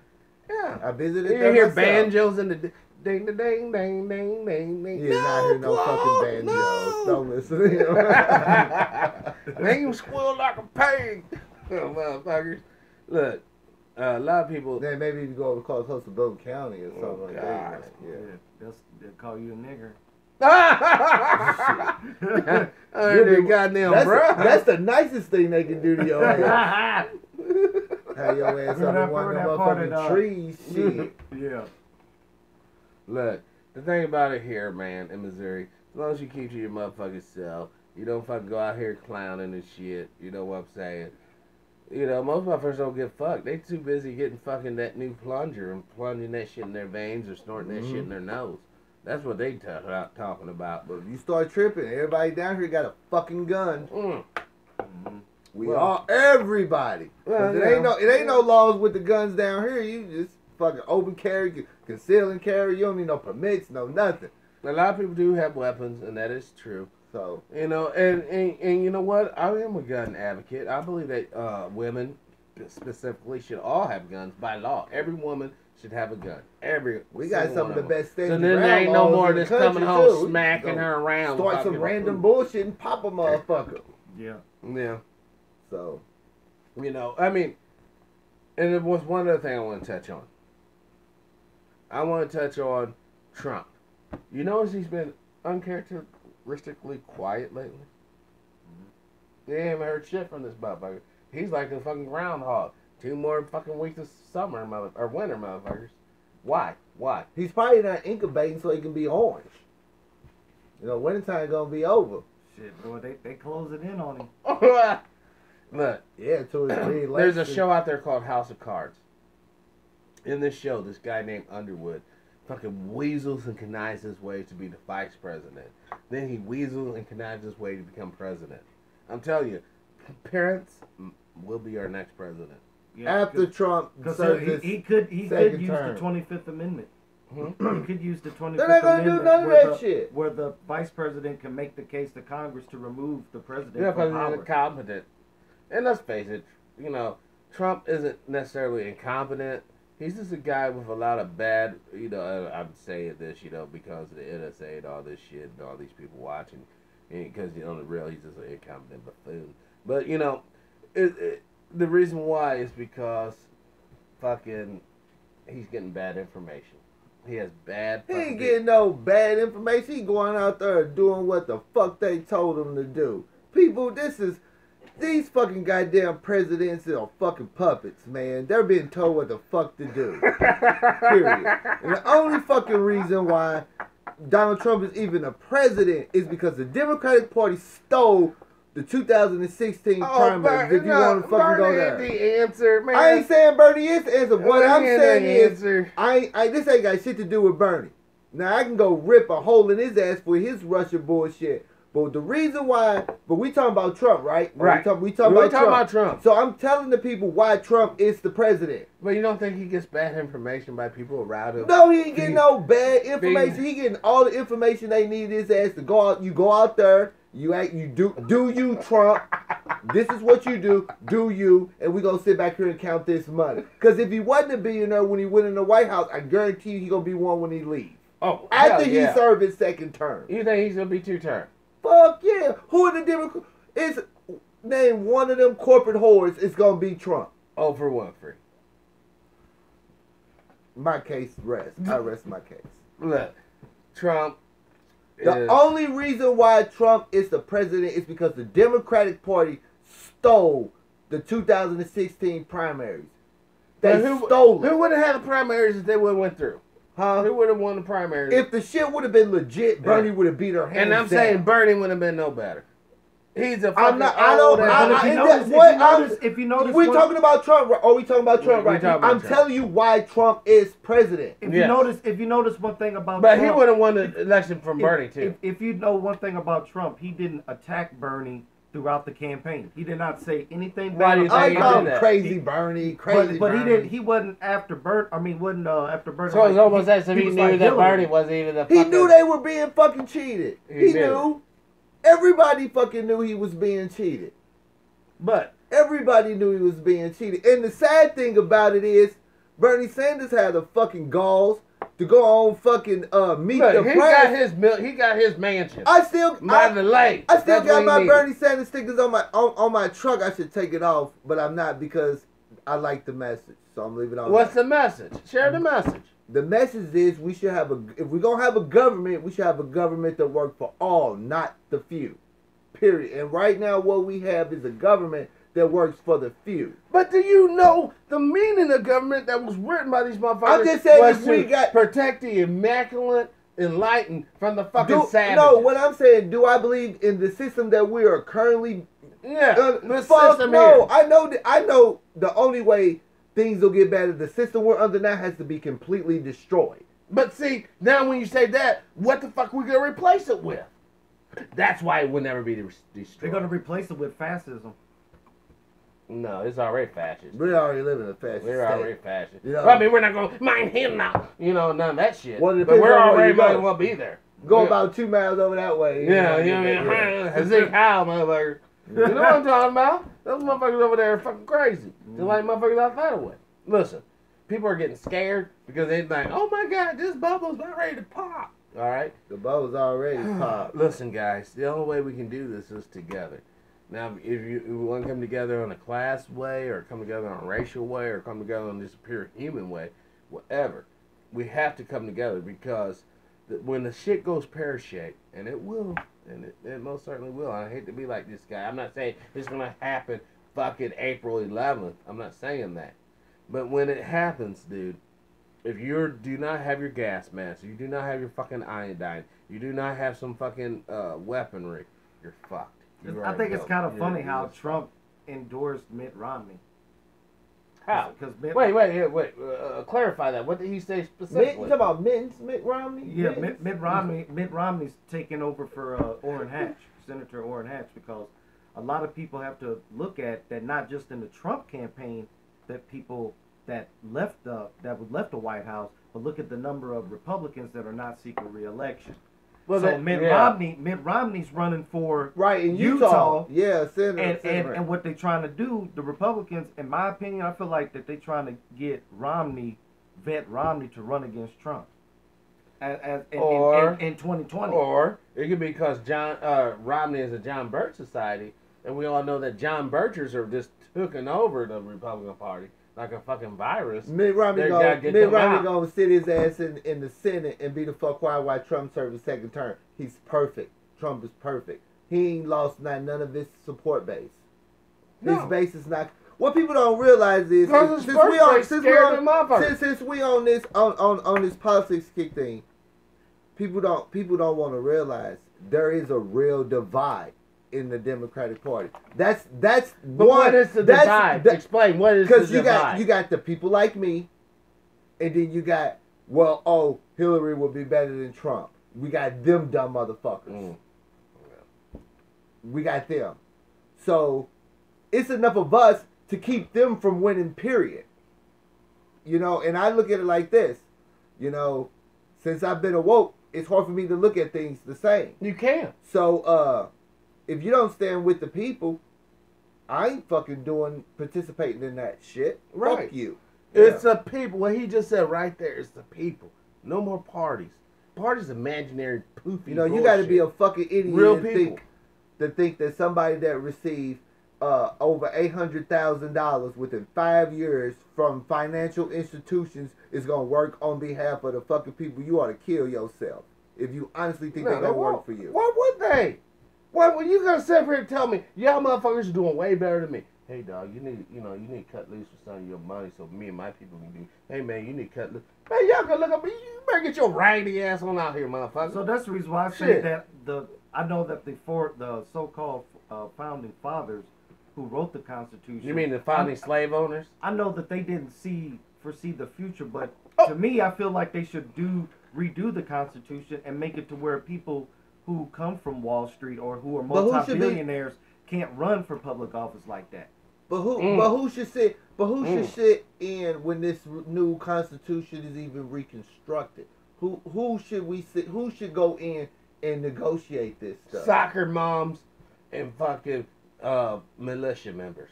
yeah. I visited. You there hear myself. banjos and the ding, the ding, ding, ding, ding, ding. You not hear no Claude, fucking banjos. no. Don't listen to him. Make him squeal like a pig. Motherfuckers. Look, a lot of people. Then maybe you go close to Boone County or something Oh, like God. that. Yeah, Yeah. they'll call you a nigger. I heard that goddamn That's bro. the nicest thing they can do to your ass. Have your ass Remember up in one of that them part of motherfucking the- trees. Shit. Yeah. Look, the thing about it here, man, in Missouri, as long as you keep to your motherfucking self, you don't fucking go out here clowning and shit. You know what I'm saying? You know, most motherfuckers don't get fucked. They too busy getting fucking that new plunger and plunging that shit in their veins or snorting that shit in their nose. That's what they talking about. But if you start tripping, everybody down here got a fucking gun. Mm. We Well- all, everybody. 'Cause Well, it ain't no laws with the guns down here. You just fucking open carry, conceal and carry. You don't need no permits, no nothing. A lot of people do have weapons, and that is true. So You know, and you know what? I am a gun advocate. I believe that women specifically should all have guns by law. Every woman should have a gun. we got single some one of the them. best things. So then there around ain't no laws more in the of this coming country, home too. smacking Go her around. Start some fucking- random bullshit and pop a motherfucker. Yeah. Yeah. So You know, I mean, and there was one other thing I want to touch on. I want to touch on Trump. You notice he's been uncharacteristically quiet lately? You haven't heard shit from this motherfucker. He's like a fucking groundhog. 2 more fucking weeks of summer, or winter, motherfuckers. Why? Why? he's probably not incubating so he can be orange. You know, wintertime gonna be over. Shit, boy, they closing in on him. Look, Yeah, to his there's a re-election. show out there called House of Cards. In this show, this guy named Underwood fucking weasels and connives his way to be the vice president. Then he weasels and connives his way to become president. I'm telling you, Pence will be our next president. Yeah, After Trump because served his he could second use term. the 25th Amendment. Hmm? He could use the 25th They're not gonna do Amendment none of where that the, shit. where the vice president can make the case to Congress to remove the president Yeah, from because he's power. incompetent. And let's face it, you know, Trump isn't necessarily incompetent. He's just a guy with a lot of bad, you know, I'm saying this, you know, because of the NSA and all this shit and all these people watching. Because, you know, on the real, he's just an incompetent buffoon. But, you know, The reason why is because fucking he's getting bad information. He has bad. He ain't getting no bad information. He going out there doing what the fuck they told him to do. People, these fucking goddamn presidents are fucking puppets, man. They're being told what the fuck to do. Period. And the only fucking reason why Donald Trump is even a president is because the Democratic Party stole the 2016 primaries. If you want to fucking go there, the answer, man. I ain't saying Bernie is the answer. What I'm saying is, answer. this ain't got shit to do with Bernie. Now I can go rip a hole in his ass for his Russia bullshit. But the reason why, we talking about Trump, right? Right. We talking about Trump. So I'm telling the people why Trump is the president. But you don't think he gets bad information by people around him? No, he ain't getting no bad information. He getting all the information they need his ass to go out. You go out there. You do you, Trump. This is what you do you, and we gonna sit back here and count this money. Because if he wasn't a billionaire when he went in the White House, I guarantee you he gonna be one when he leaves. Oh, after he served his second term. You think he's gonna be 2 terms? Fuck yeah. Who in the Democrats? Name one of them corporate whores is gonna be Trump. Oprah Winfrey. My case rests. I rest my case. Look, Trump. The only reason why Trump is the president is because the Democratic Party stole the 2016 primaries. They stole it. Who would have had the primaries if they would have went through? Huh? Who would have won the primaries? If the shit would have been legit, Bernie would have beat her hands down. And I'm saying Bernie would have been no better. He's a fucking if you notice, we're talking about Trump. Are we talking about Trump right now? I'm telling you why Trump is president. If you notice one thing about Trump, he would have won the election from Bernie too. If you know one thing about Trump, he didn't attack Bernie throughout the campaign. He did not say anything bad. I call him crazy Bernie, crazy. But he didn't. He wasn't after Bernie. I mean, wasn't after Bernie. So it's almost as if he knew that Bernie wasn't even the. He knew they were being fucking cheated. He knew. Everybody fucking knew he was being cheated. But everybody knew he was being cheated. And the sad thing about it is, Bernie Sanders had the fucking galls to go on fucking meet the press. He got his mansion. I still by the lake. I still got my Bernie Sanders stickers on my truck. I should take it off, but I'm not because I like the message. So I'm leaving it on. What's the message? Share the message. The message is we should have if we're going to have a government, we should have a government that works for all, not the few. Period. And right now what we have is a government that works for the few. But do you know the meaning of government that was written by these motherfuckers? I'm just saying we got protect the immaculate, enlightened from the fucking savages. No, what I'm saying, do I believe in the system that we are currently the fuck system no. here. I know the only way things will get better. The system we're under now has to be completely destroyed. But see, now when you say that, what the fuck we gonna replace it with? That's why it will never be destroyed. They're gonna replace it with fascism. No, it's already fascist. We're already living in a fascist We're already fascist. You know, well, I mean, we're not gonna mind him now. You know, none of that shit. Well, but we're already might as well be there. Go about 2 miles over that way. Yeah, you know, Zeke Howe, motherfucker. You know what I'm talking about? Those motherfuckers over there are fucking crazy. They're like motherfuckers outside of it. Listen, people are getting scared because they think, oh my God, this bubble's about ready to pop. All right? The bubble's already popped. Listen, guys, the only way we can do this is together. Now, if you want to come together on a class way or come together on a racial way or come together on this pure human way, whatever, we have to come together because when the shit goes pear-shaped, and it will, and it most certainly will. I hate to be like this guy. I'm not saying it's going to happen fucking April 11th. I'm not saying that. But when it happens, dude, if you do not have your gas mask, you do not have your fucking iodine, you do not have some fucking weaponry, you're fucked. I think it's kind of funny how Trump endorsed Mitt Romney. How? Wait. Clarify that. What did he say specifically? You talking about Mitt Romney? Yeah, Mitt Romney's taking over for Orrin Hatch, Senator Orrin Hatch, because a lot of people have to look at that not just in the Trump campaign that people that left the White House, but look at the number of Republicans that are not seeking re-election. Well, so Mitt Romney's running for in Utah. Yeah, Senator. And what they're trying to do, the Republicans, in my opinion, I feel like that they're trying to get vet Romney to run against Trump. In 2020. Or it could be because Romney is a John Birch Society, And we all know that John Birchers are just taking over the Republican Party like a fucking virus. Mitt Romney They gotta get them out. gonna sit his ass in the Senate and be the fuck quiet while Trump serves his second term. He's perfect. Trump is perfect. He ain't lost none of his support base. His No. base is not. What people don't realize is Because since his we on birthday scared them motherfuckers. since we on this on this politics kick thing, people don't want to realize there is a real divide in the Democratic Party. That's But one. what is the divide? Explain, what is the Because divide? you got the people like me, and then you got Hillary would be better than Trump. We got them dumb motherfuckers. Mm. We got them. So it's enough of us to keep them from winning, period. You know, and I look at it like this. You know, since I've been awoke, it's hard for me to look at things the same. You can. So, if you don't stand with the people, I ain't fucking participating in that shit. Right. Fuck you. It's the people. What he just said right there is the people. No more parties. Parties imaginary poofy You know, you got to be a bullshit. fucking idiot Real to people. think that somebody that received over $800,000 within 5 years from financial institutions is gonna work on behalf of the fucking people. You ought to kill yourself if you honestly think they're gonna work for you. Why would they? Why were you gonna sit here and tell me y'all motherfuckers are doing way better than me? Hey dog, you need to cut loose with some of your money so me and my people can do. Hey man, you need to cut loose. Man, y'all can look up. You better get your raggedy ass on out here, motherfucker. So that's the reason why I say Shit. that I know that the so-called founding fathers who wrote the Constitution. You mean the founding slave owners? I know that they didn't foresee the future, but Oh. to me, I feel like they should redo the Constitution and make it to where people who come from Wall Street or who are But who should be- multi-billionaires can't run for public office like that. But who? Mm. But who should sit? But who should sit in when this new constitution is even reconstructed? Who should we sit? Who should go in and negotiate this stuff? Soccer moms and fucking militia members.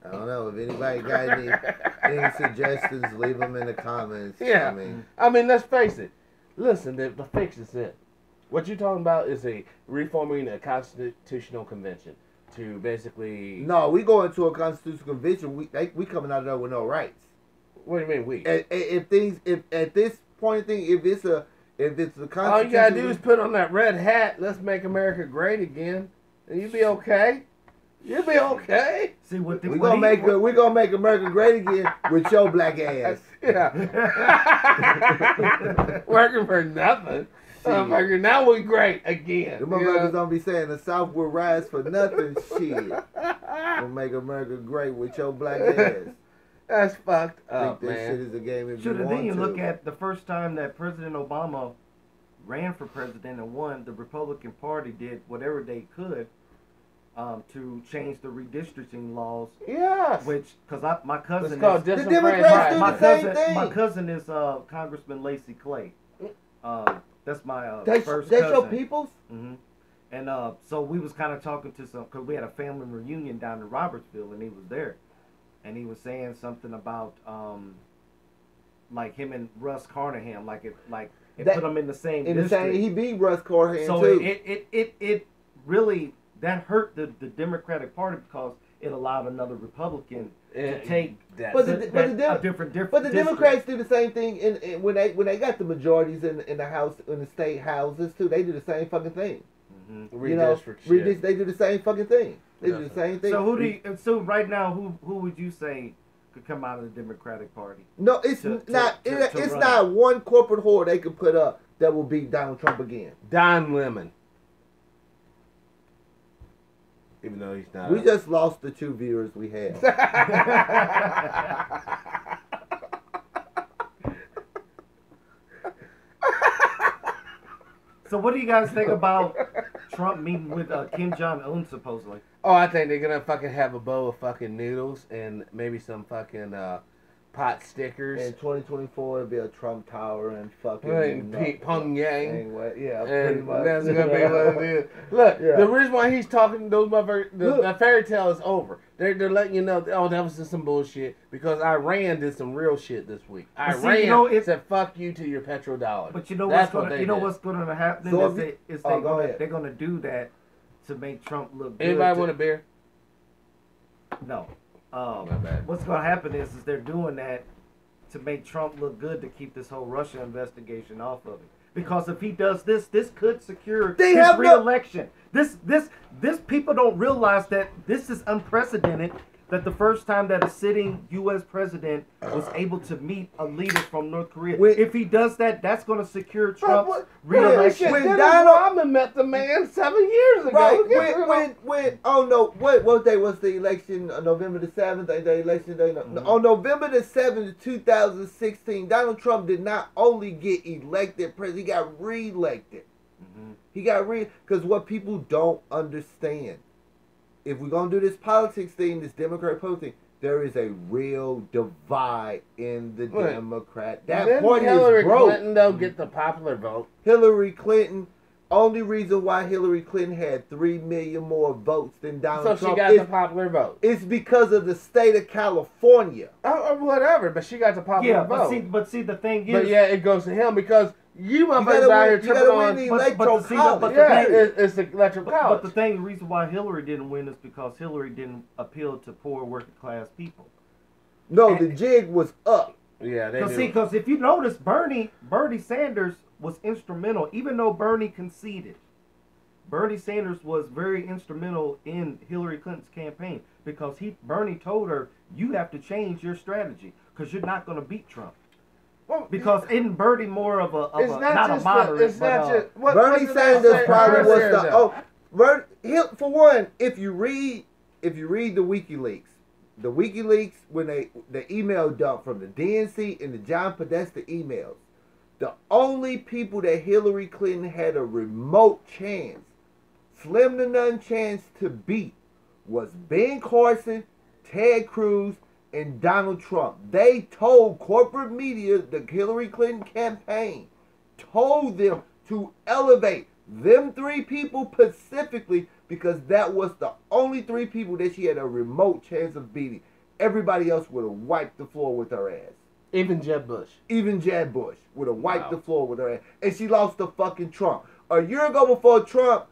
I don't know if anybody got any suggestions. Leave them in the comments. Yeah. I mean, Let's face it. Listen, the fix is it. What you're talking about is reforming a constitutional convention to basically. no, we go into a constitutional convention. We coming out of there with no rights. What do you mean we? If at this point in thing, if it's a constitution, All you gotta do is put on that red hat. Let's make America great again, and you'll be okay. You'll be okay. See what we gonna make America great again with your black ass. Yeah. Working for nothing. Motherfucker, now we great again. The motherfuckers don't be saying the South will rise for nothing. Shit, gonna make America great with your black ass. That's fucked I think up, this man. shit is a game if Should you have want then you to. look at the first time that President Obama ran for president and won, the Republican Party did whatever they could to change the redistricting laws. Yes. Which, because my cousin It's called is, The Democrats do disenfranchisement. the same thing. my cousin is Congressman Lacey Clay. That's my That's first your cousin. peoples. hmm And so we was kind of talking to because we had a family reunion down in Robertsville, and he was there, and he was saying something about like him and Russ Carnahan, it That- put them in the same In the district. same, he beat Russ Carnahan So too. it really that hurt the Democratic Party because it allowed another Republican to take But the a different But the district. Democrats do the same thing in when they got the majorities in the house in the state houses too. They do the same fucking thing. Mhm. You know, Redistrict shit. they do the same fucking thing. They do the same thing. So right now who would you say could come out of the Democratic Party? No, it's to it's run? not one corporate whore they could put up that will beat Donald Trump again. Don Lemon. Even though he's not. We just lost the 2 viewers we had. So what do you guys think about Trump meeting with Kim Jong-un supposedly? Oh, I think they're gonna fucking have a bowl of fucking noodles and maybe some fucking pot stickers. In 2024, it'll be a Trump Tower and fucking Pyongyang. Anyway, yeah, pretty And much. that's gonna be what it is. Look, Yeah. the reason why he's talking those motherfuckers, the fairy tale is over. They're letting you know, oh, that was just some bullshit because Iran did some real shit this week. But see, Iran you know, said fuck you to your petrodollar. But you know That's what's what gonna they did. what's gonna happen So is if you- they're gonna do that to make Trump look good. Anybody want a beer? No. My bad. What's gonna happen is they're doing that to make Trump look good to keep this whole Russia investigation off of it. Because if he does this could secure They his have re-election. This people don't realize that this is unprecedented. That the first time that a sitting U.S. president was able to meet a leader from North Korea. Wait. If he does that, that's going to secure Trump's Shit, re-election. When Dennis Donald- Rodman met the man 7 years ago. Right, when oh no, what day was the election? November the 7th, the election day. On November the 7th, 2016, Donald Trump did not only get elected president, he got re-elected. He got because what people don't understand, if we're gonna do this politics thing, this Democrat politics thing, there is a real divide in the Right. Democrat. Didn't That party Hillary is broke. Clinton though get the popular vote? Hillary Clinton. Only reason why Hillary Clinton had 3 million more votes than Donald So she Trump got is the popular vote. it's because of the state of California. Or whatever, but she got the popular Yeah, vote. but see, the thing is, But yeah, it goes to him because you motherfuckers gotta out win- here you tripping gotta on. win the but electoral see, college. but the Yeah, thing- it's the electoral but college. the thing, the reason why Hillary didn't win is because Hillary didn't appeal to poor working class people. No, the jig was up. Yeah, they do. Because if you notice, Bernie Sanders was instrumental, even though Bernie conceded. Bernie Sanders was very instrumental in Hillary Clinton's campaign because Bernie told her, you have to change your strategy because you're not going to beat Trump. Well, Because isn't Bernie more of a it's not a just moderate, it's but not just what, Bernie what did I Sanders say probably was earlier, the though? for one, if you read the WikiLeaks when the email dump from the DNC and the John Podesta emails, the only people that Hillary Clinton had a remote chance, slim to none chance to beat was Ben Carson, Ted Cruz, and Donald Trump. They told corporate media, the Hillary Clinton campaign, told them to elevate them 3 people specifically because that was the only 3 people that she had a remote chance of beating. Everybody else would have wiped the floor with her ass. Even Jeb Bush. Even Jeb Bush would have wiped Wow. the floor with her ass. And she lost to fucking Trump. A year ago before Trump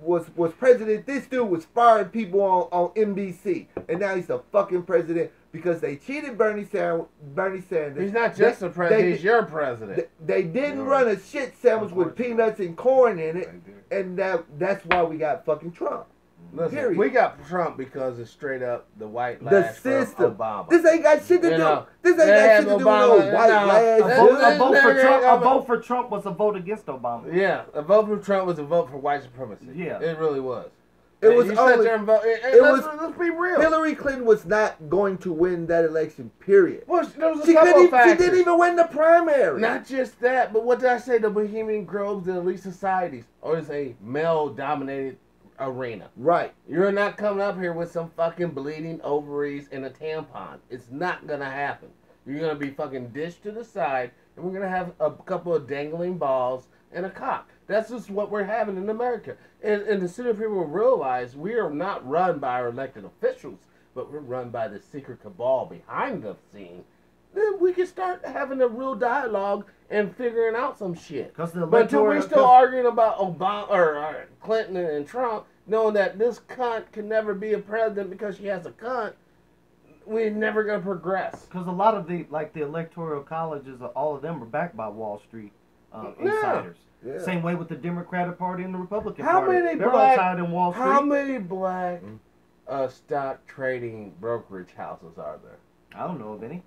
was president, this dude was firing people on NBC. And now he's the fucking president because they cheated Bernie Sanders. He's not just They- a president, they- he's your president. They didn't Yeah. run a shit sandwich with Unfortunately. peanuts and corn in it. They And that's why we got fucking Trump. Listen, Period. we got Trump because it's straight up the white The lash system. from Obama. This ain't got shit to You do. know, This ain't they got have shit to do Obama- with no white no, lash. a a vote- dude. vote for Trump was a vote against Obama. Yeah, a vote for Trump was a vote for white supremacy. Yeah. It really was. It And was you only- sat there and vote. it Let's be real. Hillary Clinton was not going to win that election, period. Well, there was a She couple couldn't of even, she factors. didn't even win the primary. Not just that, but what did I say? The Bohemian Groves, the elite societies, or is a male-dominated arena. Right. You're not coming up here with some fucking bleeding ovaries and a tampon. It's not gonna happen. You're gonna be fucking dished to the side, and we're gonna have a couple of dangling balls and a cock. That's just what we're having in America. And the city people realize we are not run by our elected officials, but we're run by the secret cabal behind the scene. Then we can start having a real dialogue and figuring out some shit. 'Cause the But until we're electoral- still arguing about Obama or Clinton and Trump, knowing that this cunt can never be a president because she has a cunt, we're never gonna progress. Because a lot of the electoral colleges, all of them are backed by Wall Street insiders. Yeah. Same way with the Democratic Party and the Republican How Party. many They're black- all tied in Wall Street. How many black stock trading brokerage houses are there? I don't know of any.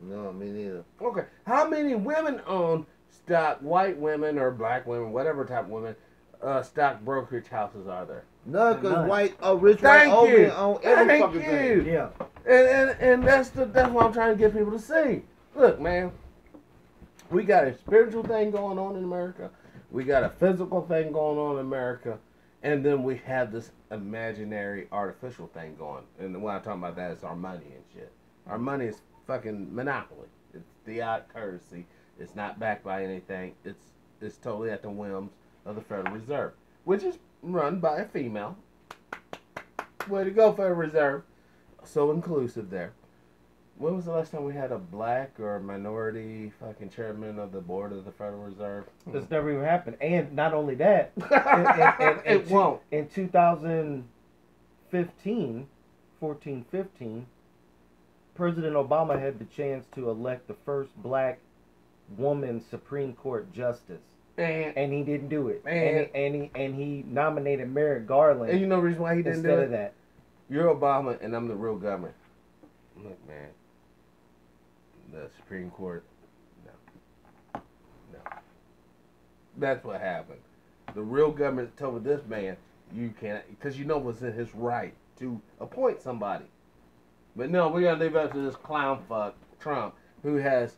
No, me neither. Okay. How many women own stock, white women or black women, whatever type of women, stock brokerage houses are there? No, because None. rich white Thank old you. men own every Thank fucking thing. you. Yeah. And that's what I'm trying to get people to see. Look, man, we got a spiritual thing going on in America. We got a physical thing going on in America. And then we have this imaginary artificial thing going. And what I'm talking about that is our money and shit. Our money is fucking monopoly. It's fiat currency. It's not backed by anything. It's totally at the whims of the Federal Reserve, which is run by a female. Way to go, Federal Reserve. So inclusive there. When was the last time we had a black or a minority fucking chairman of the board of the Federal Reserve? It's never even happened. And not only that, It won't. In 2015, 15, President Obama had the chance to elect the first black woman Supreme Court justice. And he didn't do it. And he nominated Merrick Garland. And you know the reason why he didn't do it? Instead of that. You're Obama and I'm the real government. Look, man. The Supreme Court, no. That's what happened. The real government told this man, you can't, because you know what's in his right to appoint somebody. But no, we're going to leave it up to this clown fuck, Trump, who has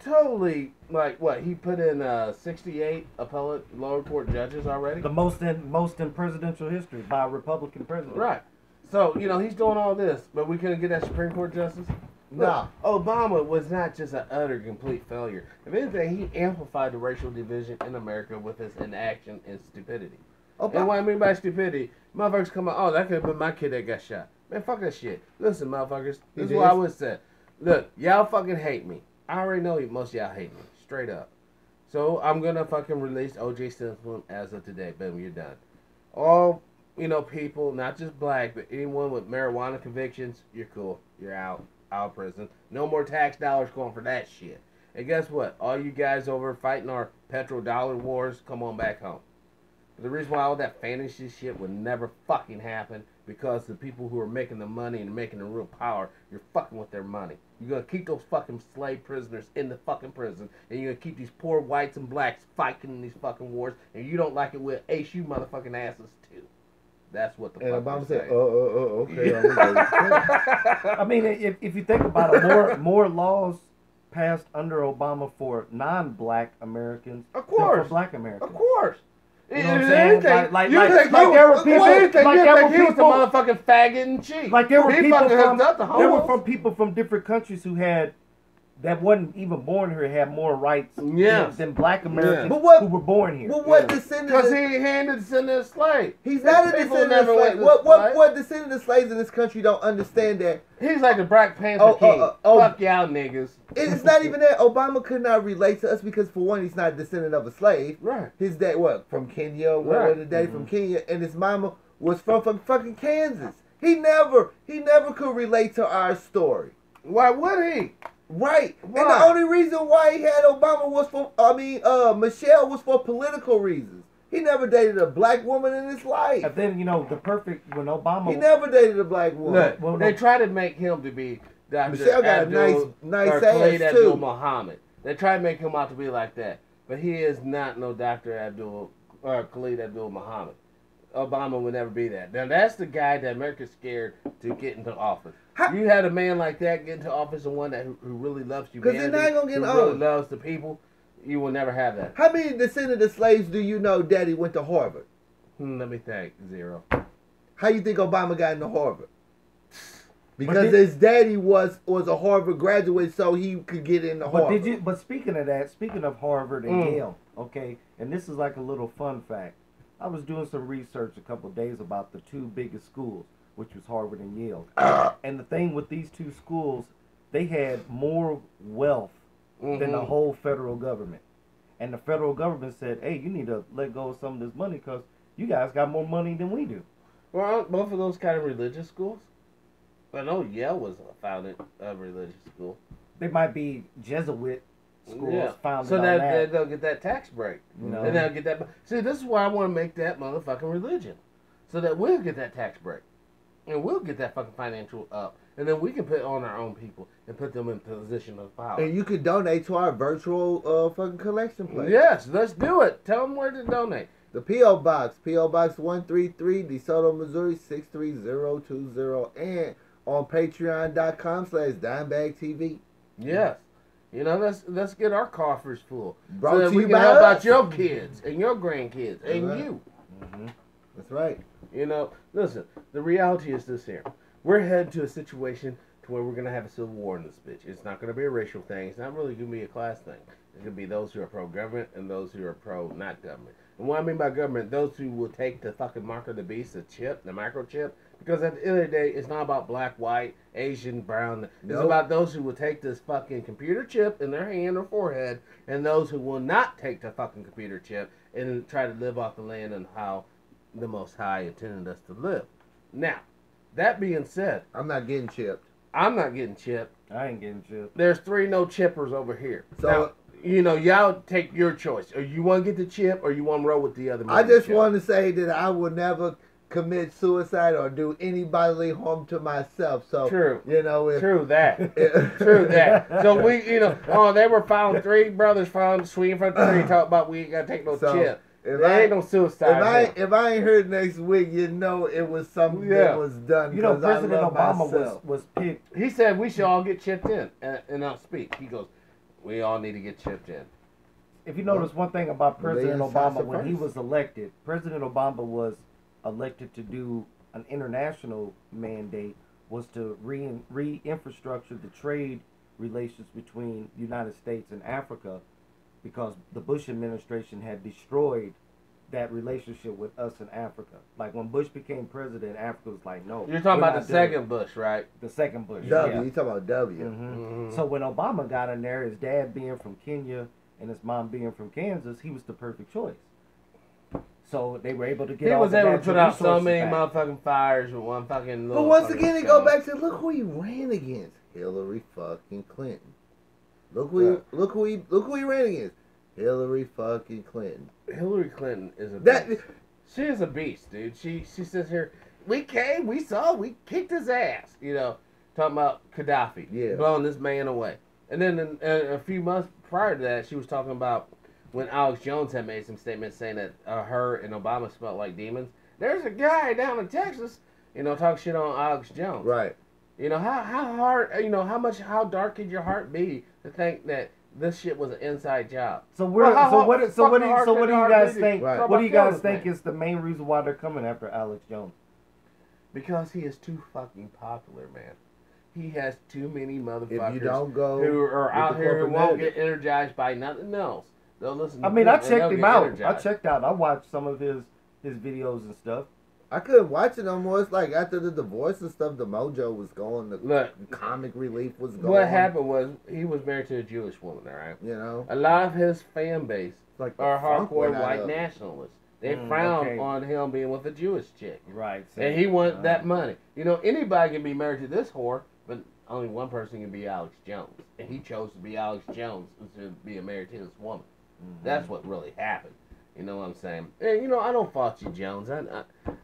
totally, like, what, he put in 68 appellate lower court judges already? The most in presidential history by a Republican president. Right. So, you know, he's doing all this, but we couldn't get that Supreme Court justice? No. Obama was not just an utter complete failure. If anything, he amplified the racial division in America with his inaction and stupidity. And what I mean by stupidity, motherfuckers come out, oh, that could have been my kid that got shot. Man, fuck that shit. Listen, motherfuckers, this is what I would say. Look, y'all fucking hate me. I already know most of y'all hate me. Straight up. So I'm going to fucking release O.J. Simpson as of today. Boom, you're done. All, you know, people, not just black, but anyone with marijuana convictions, you're cool. You're out of prison. No more tax dollars going for that shit. And guess what? All you guys over fighting our petrodollar wars, come on back home. But the reason why all that fantasy shit would never fucking happen, because the people who are making the money and making the real power, you're fucking with their money. You're going to keep those fucking slave prisoners in the fucking prison, and you're going to keep these poor whites and blacks fighting in these fucking wars, and you don't like it, we'll ace you motherfucking asses too. That's what the fuck Obama said, okay. Yeah. I mean, if you think about it, more laws passed under Obama for non-black Americans Of than course. for black Americans. Of course. You know what I'm saying? There were people he was the motherfucking faggot in chief. Like there were he people fucking from hooked up the there were hoes. from people from different countries who had that wasn't even born here had more rights Yes. than black Americans But what- who were born here. Well, what Because descendant? he handed descendant of slave. He's not a People descendant of never slaves. went to slave. What descendant of slaves in this country don't understand that? He's like the Black Panther King. oh. Fuck y'all niggas. It's not even that. Obama could not relate to us because, for one, he's not a descendant of a slave. Right. His dad, from Kenya? Right. Was the daddy from Kenya? And his mama was from fucking Kansas. He never could relate to our story. Why would he? Right. Why? And the only reason why he had Obama was Michelle was for political reasons. He never dated a black woman in his life. And then when Obama He never dated a black woman. Look, Well, they no. try to make him to be Dr. Michelle got a Abdul, nice or ass, Khalid too. Abdul Muhammad. They try to make him out to be like that. But he is not no Dr. Abdul or Khalid Abdul Muhammad. Obama would never be that. Now that's the guy that America's scared to get into office. You had a man like that get into office, and one that who really loves humanity, they're not gonna get who on. really loves the people, you will never have that. How many descendant of slaves do you know daddy went to Harvard? Let me think. 0. How you think Obama got into Harvard? Because his daddy was a Harvard graduate, so he could get into Harvard. But speaking of Harvard and Yale, okay, and this is like a little fun fact. I was doing some research a couple of days about the two biggest schools, which was Harvard and Yale. And the thing with these two schools, they had more wealth than the whole federal government. And the federal government said, hey, you need to let go of some of this money because you guys got more money than we do. Well, aren't both of those kind of religious schools? I know Yale was founded a religious school. They might be Jesuit schools founded so on that they'll get that tax break. You know? And they'll get that. See, this is why I want to make that motherfucking religion, so that we'll get that tax break, and we'll get that fucking financial up, and then we can put on our own people and put them in position of power. And you could donate to our virtual fucking collection place. Yes, let's do it. Tell them where to donate. The P.O. Box, P.O. Box 133, DeSoto, Missouri 63020, and on patreon.com/DimebagTV. Yes. You know, let's get our coffers full. Brought so that to we you can by help us. out your kids and your grandkids and right. you. That's right. You know, listen, the reality is this here. We're headed to a situation to where we're gonna have a civil war in this bitch. It's not gonna be a racial thing. It's not really gonna be a class thing. It's gonna be those who are pro-government and those who are pro-not government. And what I mean by government, those who will take the fucking mark of the beast, the chip, the microchip, because at the end of the day, it's not about black, white, Asian, brown. It's Nope. about those who will take this fucking computer chip in their hand or forehead, and those who will not take the fucking computer chip and try to live off the land and how the Most High intended us to live. Now, that being said, I'm not getting chipped. I'm not getting chipped. I ain't getting chipped. There's 3 no chippers over here. So- now, you know, y'all take your choice. Or you want to get the chip, or you want to roll with the other. I just chip. want to say that I will never commit suicide or do any bodily harm to myself. So, True. you know, if, True that. True that. So we, you know, they were found 3 brothers found swinging from the tree talking about we ain't gotta take no So, chip. if There I- ain't no suicide. if I ain't heard next week, you know it was something Yeah. that was done. You know, 'cause I President love Obama myself. was picked. He said we should all get chipped in, and I'll speak. He goes, we all need to get chipped in. If you notice one thing about Well, they President inside Obama, when he first. was elected, President Obama was elected to do an international mandate, was to re-infrastructure the trade relations between the United States and Africa, because the Bush administration had destroyed that relationship with us in Africa. Like when Bush became president, Africa was like, no. You're talking we're about not the doing it. second Bush, right? The second Bush. W. Yeah. You talking about W? Mhm. So when Obama got in there, his dad being from Kenya and his mom being from Kansas, he was the perfect choice. So they were able to get He all was the able to natural put out so resources many back. motherfucking fires with one fucking little. But once fucking again, it stone. go back to look who he ran against. Hillary fucking Clinton. Look who he ran against. Hillary fucking Clinton. Hillary Clinton is a That beast. She is a beast, dude. She sits here. We came, we saw, we kicked his ass. You know, talking about Gaddafi, Yeah. blowing this man away. And then a few months prior to that, she was talking about when Alex Jones had made some statements saying that her and Obama smelled like demons. There's a guy down in Texas, you know, talking shit on Alex Jones. right. You know, how hard, you know, how dark could your heart be to think that this shit was an inside job? So we're Well, how so hard- what so what do you, fucking so what do you hard guys did he- think? Right. What do you guys About think killing is the main reason why they're coming after Alex Jones? Because he is too fucking popular, man. He has too many motherfuckers If you don't go who are with out the here who corporate won't narrative. get energized by nothing else. They'll listen. I to mean, him I and they'll checked him get out. energized. I checked out. I watched some of his videos and stuff. I couldn't watch it no more. It's like after the divorce and stuff, the mojo was going, the Look, comic relief was going. what happened was he was married to a Jewish woman, all right? You know, A lot of his fan base it's like the are funk hardcore went out white of it. nationalists. They frown okay. on him being with a Jewish chick. Right. And he wanted that money. You know, anybody can be married to this whore, but only one person can be Alex Jones. And he chose to be Alex Jones instead of being married to this woman. That's what really happened. You know what I'm saying? And, you know, I don't fault you, Jones.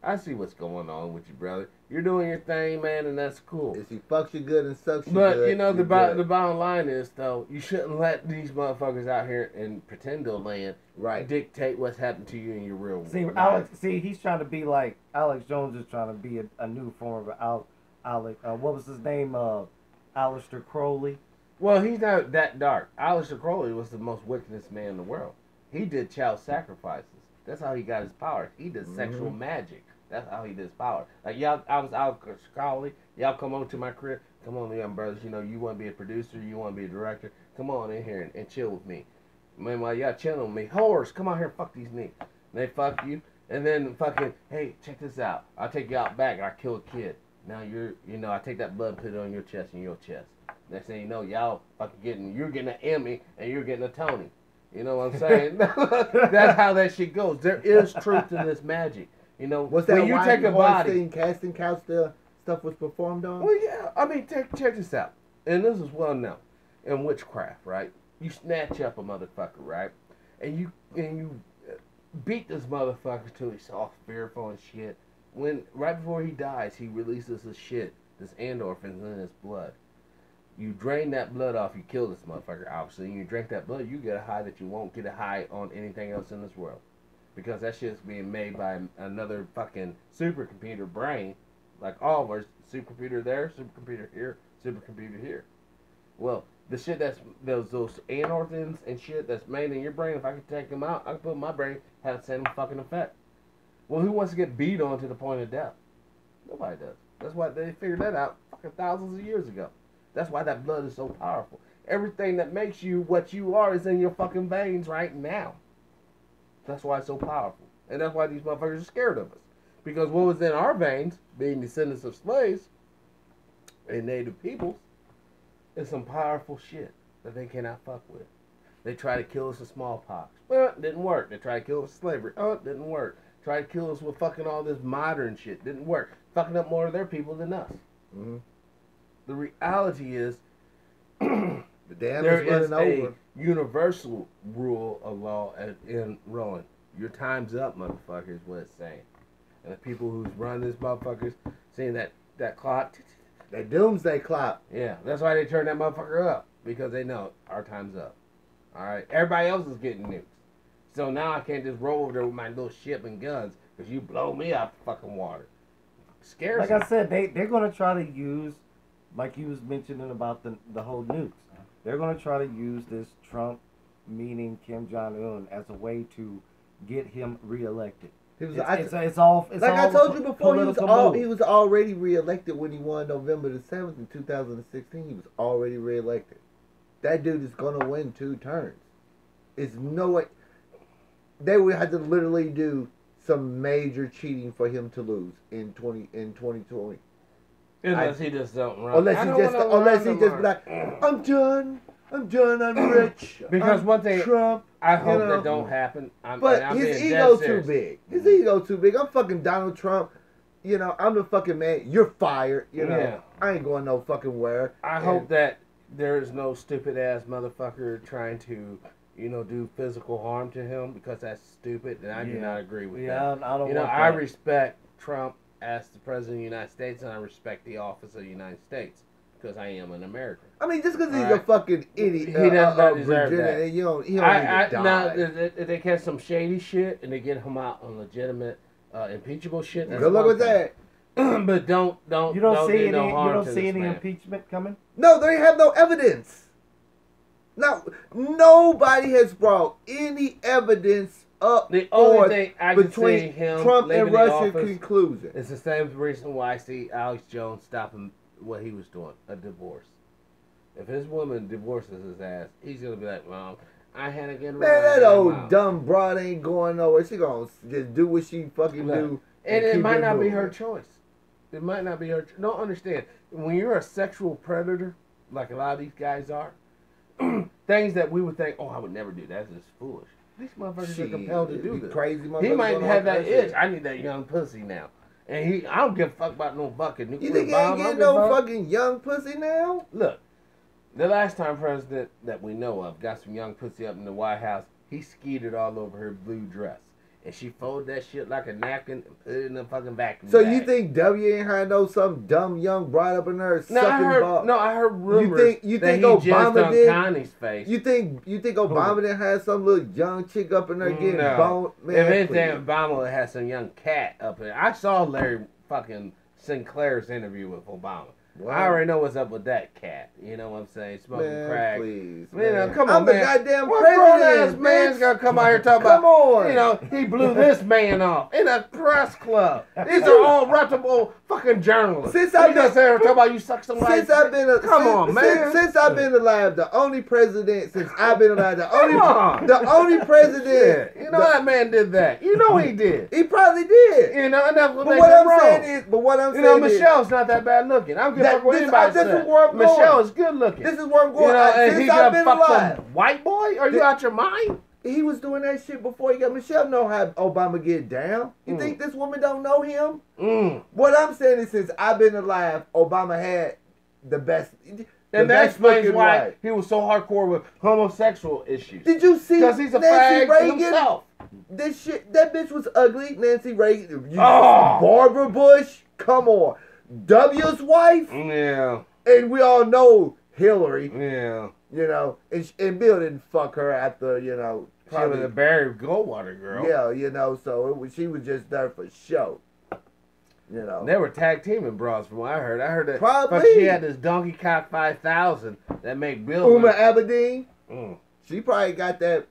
I see what's going on with you, brother. You're doing your thing, man, and that's cool. If he fucks you good and sucks you But, good, you know, the you're good. the bottom line is, though, you shouldn't let these motherfuckers out here in pretendo land right. dictate what's happened to you in your real See, life. Alex. See, he's trying to be like Alex Jones is trying to be a new form of Alex. What was his name? Aleister Crowley. Well, he's not that dark. Aleister Crowley was the most wickedest man in the world. He did child sacrifices. That's how he got his powers. He did sexual magic. That's how he did his power. Like, y'all, I was out Crowley. Y'all come over to my crib. Come on, young brothers. You know, you want to be a producer. You want to be a director. Come on in here and chill with me. Man, while y'all chilling with me, whores, come out here and fuck these niggas. They fuck you. And then fucking, hey, check this out. I'll take you out back and I'll kill a kid. Now I take that blood, put it on your chest and your chest. Next thing you know, y'all fucking you're getting an Emmy and you're getting a Tony. You know what I'm saying? That's how that shit goes. There is truth to this magic. You know, Was that when you why take a body. Weinstein casting couch the stuff was performed on? Well, yeah. I mean, check this out. And this is well known in witchcraft, right? You snatch up a motherfucker, right? And you beat this motherfucker till he's all fearful and shit. When right before he dies, he releases this shit, this endorphins in his blood. You drain that blood off, you kill this motherfucker, obviously. You drink that blood, you get a high that you won't get a high on anything else in this world. Because that shit's being made by another fucking supercomputer brain. Like all of ours, supercomputer there, supercomputer here, supercomputer here. Well, the shit that's those endorphins and shit that's made in your brain, if I could take them out, I could put in my brain, have the same fucking effect. Well, who wants to get beat on to the point of death? Nobody does. That's why they figured that out fucking thousands of years ago. That's why that blood is so powerful. Everything that makes you what you are is in your fucking veins right now. That's why it's so powerful. And that's why these motherfuckers are scared of us. Because what was in our veins, being descendants of slaves and native peoples, is some powerful shit that they cannot fuck with. They try to kill us with smallpox. Well, it didn't work. They tried to kill us with slavery. Oh, it didn't work. Tried to kill us with fucking all this modern shit. Didn't work. Fucking up more of their people than us. Mm-hmm. The reality is, The dam there is is running a over. universal rule of law in rolling. Your time's up, motherfucker, is what it's saying. And the people who's run this motherfuckers seeing that clock, That doomsday clock. yeah, that's why they turn that motherfucker up. Because they know our time's up. Alright? Everybody else is getting nukes. So now I can't just roll over there with my little ship and guns because you blow me out the fucking water. Scares Like me. I said, they're gonna try to use, like you was mentioning about the whole nukes. They're gonna try to use this Trump meeting Kim Jong Un as a way to get him reelected. He was, It's all. It's like all I told you before, political he move. was already reelected when he won November the 7th in 2016. He was already reelected. That dude is gonna win 2 terms. It's no way. They would have to literally do some major cheating for him to lose in 2020. Unless he just don't run. Unless I he don't just, wanna unless he run just no be more. like, I'm done, I'm rich. Because I'm one thing- Trump. I hope you know. that don't happen. And But I'm his being ego dead too serious. big. His ego too big. I'm fucking Donald Trump. You know, I'm the fucking man. You're fired. You know, Yeah. I ain't going no fucking where. I And- hope that there is no stupid ass motherfucker trying to, do physical harm to him because that's stupid, and I do Yeah. not agree with Yeah, that. I don't. want I that. respect Trump as the president of the United States, and I respect the office of the United States because I am an American. I mean, just because he's Alright. a fucking idiot, He does not deserve Virginia, that. and he don't need to Now, die. if they catch some shady shit and they get him out on legitimate, impeachable shit, that's Good luck one with thing. that. But don't You don't see do any. no You harm don't to see this any man. impeachment coming. No, they have no evidence. No, nobody has brought any evidence up The only forth thing I can see between him Trump leaving and the Russia office conclusion. is the same reason why I see Alex Jones stopping what he was doing, a divorce. If his woman divorces his ass, he's gonna be like, "Well, I had to get Man, rid that of old him." dumb broad ain't going nowhere. She gonna just do what she fucking Look, do. And it keep might not be moving. her choice. It might not be her. Don't understand. When you're a sexual predator, like a lot of these guys are, things that we would think, oh, I would never do. That's just foolish. These motherfuckers are compelled to do this. Crazy He motherfuckers might gonna have that shit. itch. I need that young pussy now. And I don't give a fuck about no fucking nuclear You think he bomb. ain't I getting don't give a no fuck. fucking young pussy now? Look, the last time president that we know of got some young pussy up in the White House, he skeeted all over her blue dress. And she folded that shit like a napkin and put it in the fucking vacuum So bag. you think W ain't had no some dumb young bride up in there No, sucking ball? I heard rumors you that think he Obama jizzed on did? Connie's face. You think Obama didn't have some little young chick up in there getting No. boned? Man, If anything, please. Obama had some young cat up there. I saw Larry fucking Sinclair's interview with Obama. Wow. I already know what's up with that cat. You know what I'm saying? Smoking Man, crack. please, Man, man. come on, I'm man. the goddamn What grown ass president, man's bitch. gonna come out here talking Come about? on. He blew this man off in a press club. These are all reputable fucking journalists. Since you I've gonna been- say talk about you suck some life? Since I've been Come on, man. Since I've been alive, the only president since I've been alive, the only on. president. You know that man did that. You know he did. He probably did. You know, and that's what But makes what it I'm wrong. saying is, You know, Michelle's not that bad looking. I don't give a fuck what anybody this says. is where I'm going. Michelle is good looking. This is where I'm going. You know, and Since he I've gonna been fuck alive, some white boy? Are you Th- out your mind? he was doing that shit before he got Michelle. Know how Obama get down? You think this woman don't know him? Mm. What I'm saying is, since I've been alive, Obama had the best. And that explains why he was so hardcore with homosexual issues. Did you see Because he's a Nancy fag Reagan? himself. This shit, that bitch was ugly. Nancy Reagan, Oh. Barbara Bush, come on, W's wife, Yeah, and we all know Hillary. yeah. You know, and Bill didn't fuck her after, you know, She was probably, a Barry Goldwater girl. yeah, you know, so she was just there for show. You know, They were tag teaming bras from what I heard. I heard that Probably. but she had this Donkey Cock 5000 that make Bill Uma look- Aberdeen, Mm. she probably got that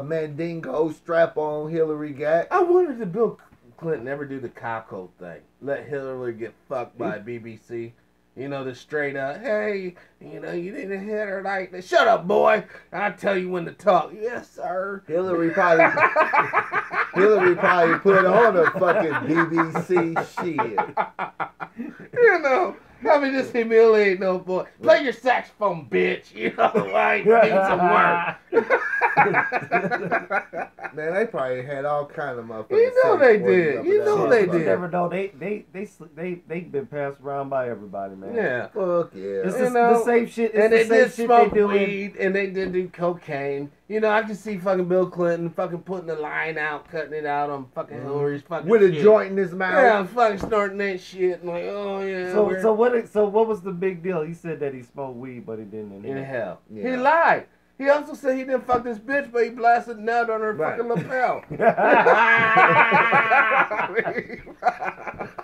Mandingo strap on Hillary got. I wonder did Bill Clinton ever do the cockle thing. Let Hillary get fucked by BBC. You know, the straight up, hey, you know, you didn't hit her like that. Shut up, boy. I'll tell you when to talk. Yes, sir. Hillary probably put on a fucking BBC shit. You know, I mean, just humiliate no boy. Play your saxophone, bitch. You know, like, need some work. Man, they probably had all kind of motherfuckers. You know they sex orgies did. up You and know down. they You did. never know. They've been passed around by everybody, man. Yeah. Fuck yeah. It's You the know, same shit. It's And the they same did shit smoke they do in- weed, and they did do cocaine. You know, I can see fucking Bill Clinton fucking putting the line out, cutting it out on fucking Hillary's fucking With a shit. joint in his mouth. Yeah, I'm fucking snorting that shit. And like, oh yeah. we're So what was the big deal? He said that he smoked weed, but he didn't. in hell. Yeah. He lied. He also said he didn't fuck this bitch, but he blasted nut on her Right. fucking lapel. Right.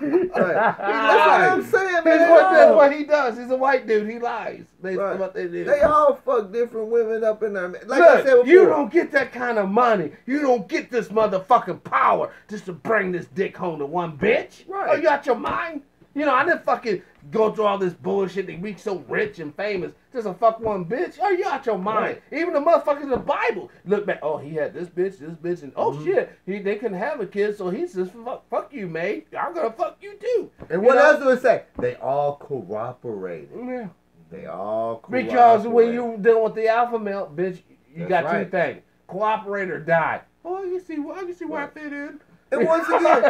That's what I'm saying, man. That's what he does. He's a white dude. He lies. That's Right. what they do. They all fuck different women up in there. Like I Look, said before. you don't get that kind of money. You don't get this motherfucking power just to bring this dick home to one bitch. Right. Oh, you out your mind? You know, I didn't fucking go through all this bullshit to be so rich and famous just to fuck one bitch. Oh, you out your mind? Right. Even the motherfuckers in the Bible look back. Oh, he had this bitch, and oh Mm-hmm. shit, they couldn't have a kid, so he's just fuck you, mate. I'm gonna fuck you too. And You what know? else do it say? They all cooperated. Yeah. They all cooperated. Because when you dealing with the alpha male, bitch, you That's got right. two things: cooperate or die. Oh, you see, I can see where Right. I fit in. And once again,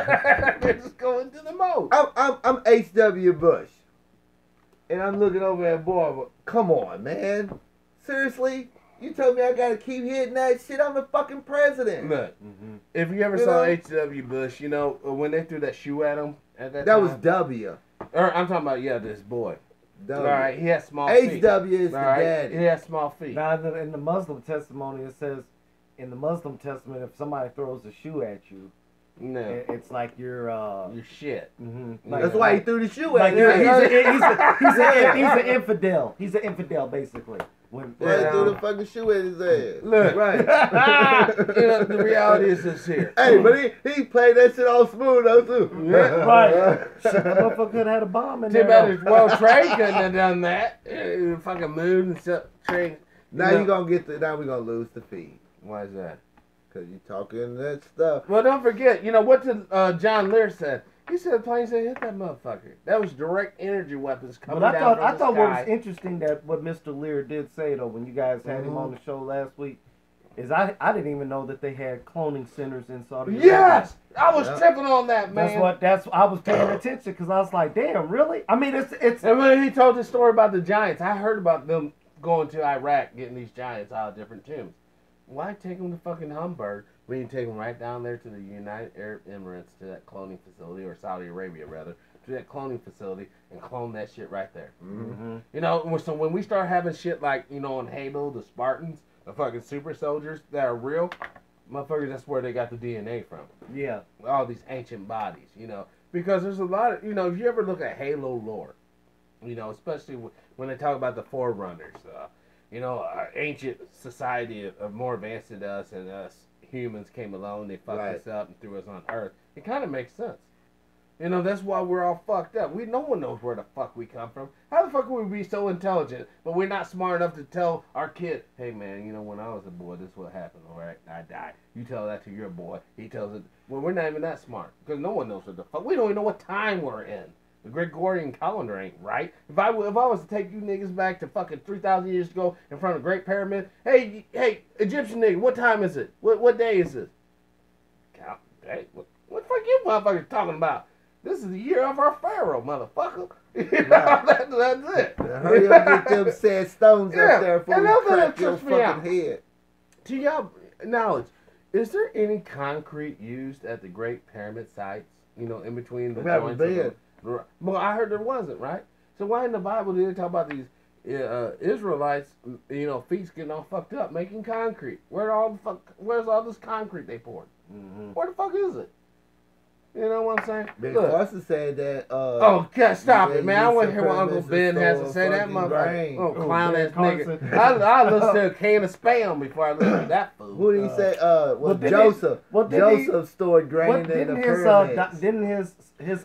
They're just going to the mode. I'm H.W. Bush. And I'm looking over at boy, come on, man. Seriously? You told me I gotta keep hitting that shit? I'm the fucking president. Look, Mhm. if you ever You saw know? H.W. Bush, you know when they threw that shoe at him at that That time? was W. Or I'm talking about this boy. W. All right, he has small feet. H.W. is All the right, daddy. he has small feet. Now in the Muslim testimony, it says, in the Muslim testament, if somebody throws a shoe at you, No, it's like you're. you shit. Mhm. Like- That's why he threw the shoe Like at you're, him. he's an infidel. He's an infidel, basically. When, Why he Yeah. threw the fucking shoe at his ass. Look, Right. you know the reality is this here. Hey, but he played that shit all smooth though too. Yeah, right. Shit, that motherfucker could have had a bomb in Too there. bad though. his World Trade couldn't have done that. Fucking moved and stuff. Trade. Now know- you gonna now we gonna lose the feed. Why is that? Cause you talking that stuff. Well, don't forget, you know what John Lear said? He said the planes didn't hit that motherfucker. That was direct energy weapons coming But down I from thought the what was sky. interesting that what Mr. Lear did say though when you guys had him Mhm. on the show last week is I didn't even know that they had cloning centers in Saudi Arabia. Yes! I was Yeah. tripping on that, man. That's I was paying attention because I was like, damn, really? I mean, it's And when he told the story about the Giants, I heard about them going to Iraq, getting these Giants out of different tombs. Why take them to fucking Hamburg? We can take them right down there to the United Arab Emirates, to that cloning facility, or Saudi Arabia rather, to that cloning facility, and clone that shit right there. Mm-hmm. You know, so when we start having shit like, you know, on Halo, the Spartans, the fucking super soldiers that are real, motherfuckers, that's where they got the DNA from. yeah. All these ancient bodies, you know. Because there's a lot of, you know, if you ever look at Halo lore, you know, especially when they talk about the Forerunners, you know, our ancient society of more advanced than us, and us humans came along, they fucked Right. us up and threw us on Earth. It kind of makes sense. You know, that's why we're all fucked up. No one knows where the fuck we come from. How the fuck would we be so intelligent, but we're not smart enough to tell our kid, hey man, you know, when I was a boy, this is what happened, alright? I died. You tell that to your boy. He tells it. Well, we're not even that smart, because no one knows what the fuck. We don't even know what time we're in. The Gregorian calendar ain't right. If I was to take you niggas back to fucking 3,000 years ago in front of the Great Pyramid, hey, Egyptian nigga, what time is it? What day is this? Hey, what the fuck you motherfuckers talking about? This is the year of our pharaoh, motherfucker. You know, that's it. Hurry up, get them sad stones Yeah, up there before and we that's what crack your trips me out. fucking head. To y'all knowledge, is there any concrete used at the Great Pyramid sites? You know, in between the I've never joints of been. the- Well, I heard there wasn't, right? So why in the Bible did they talk about these Israelites, you know, feet getting all fucked up making concrete? Where's all this concrete they poured? Mm-hmm. Where the fuck is it? You know what I'm saying? Ben Look. Carson said that. Oh, God, stop yeah, it, man! I you want to hear what Uncle supremacist Ben has to stole say. That fucking motherfucker, grain. oh, clown Ben ass nigga. Carson. I listen to a can of Spam before I listen to that fool. Who did he say? well, didn't Joseph. he- well, didn't he- Joseph stored grain What in the didn't his pyramids. didn't his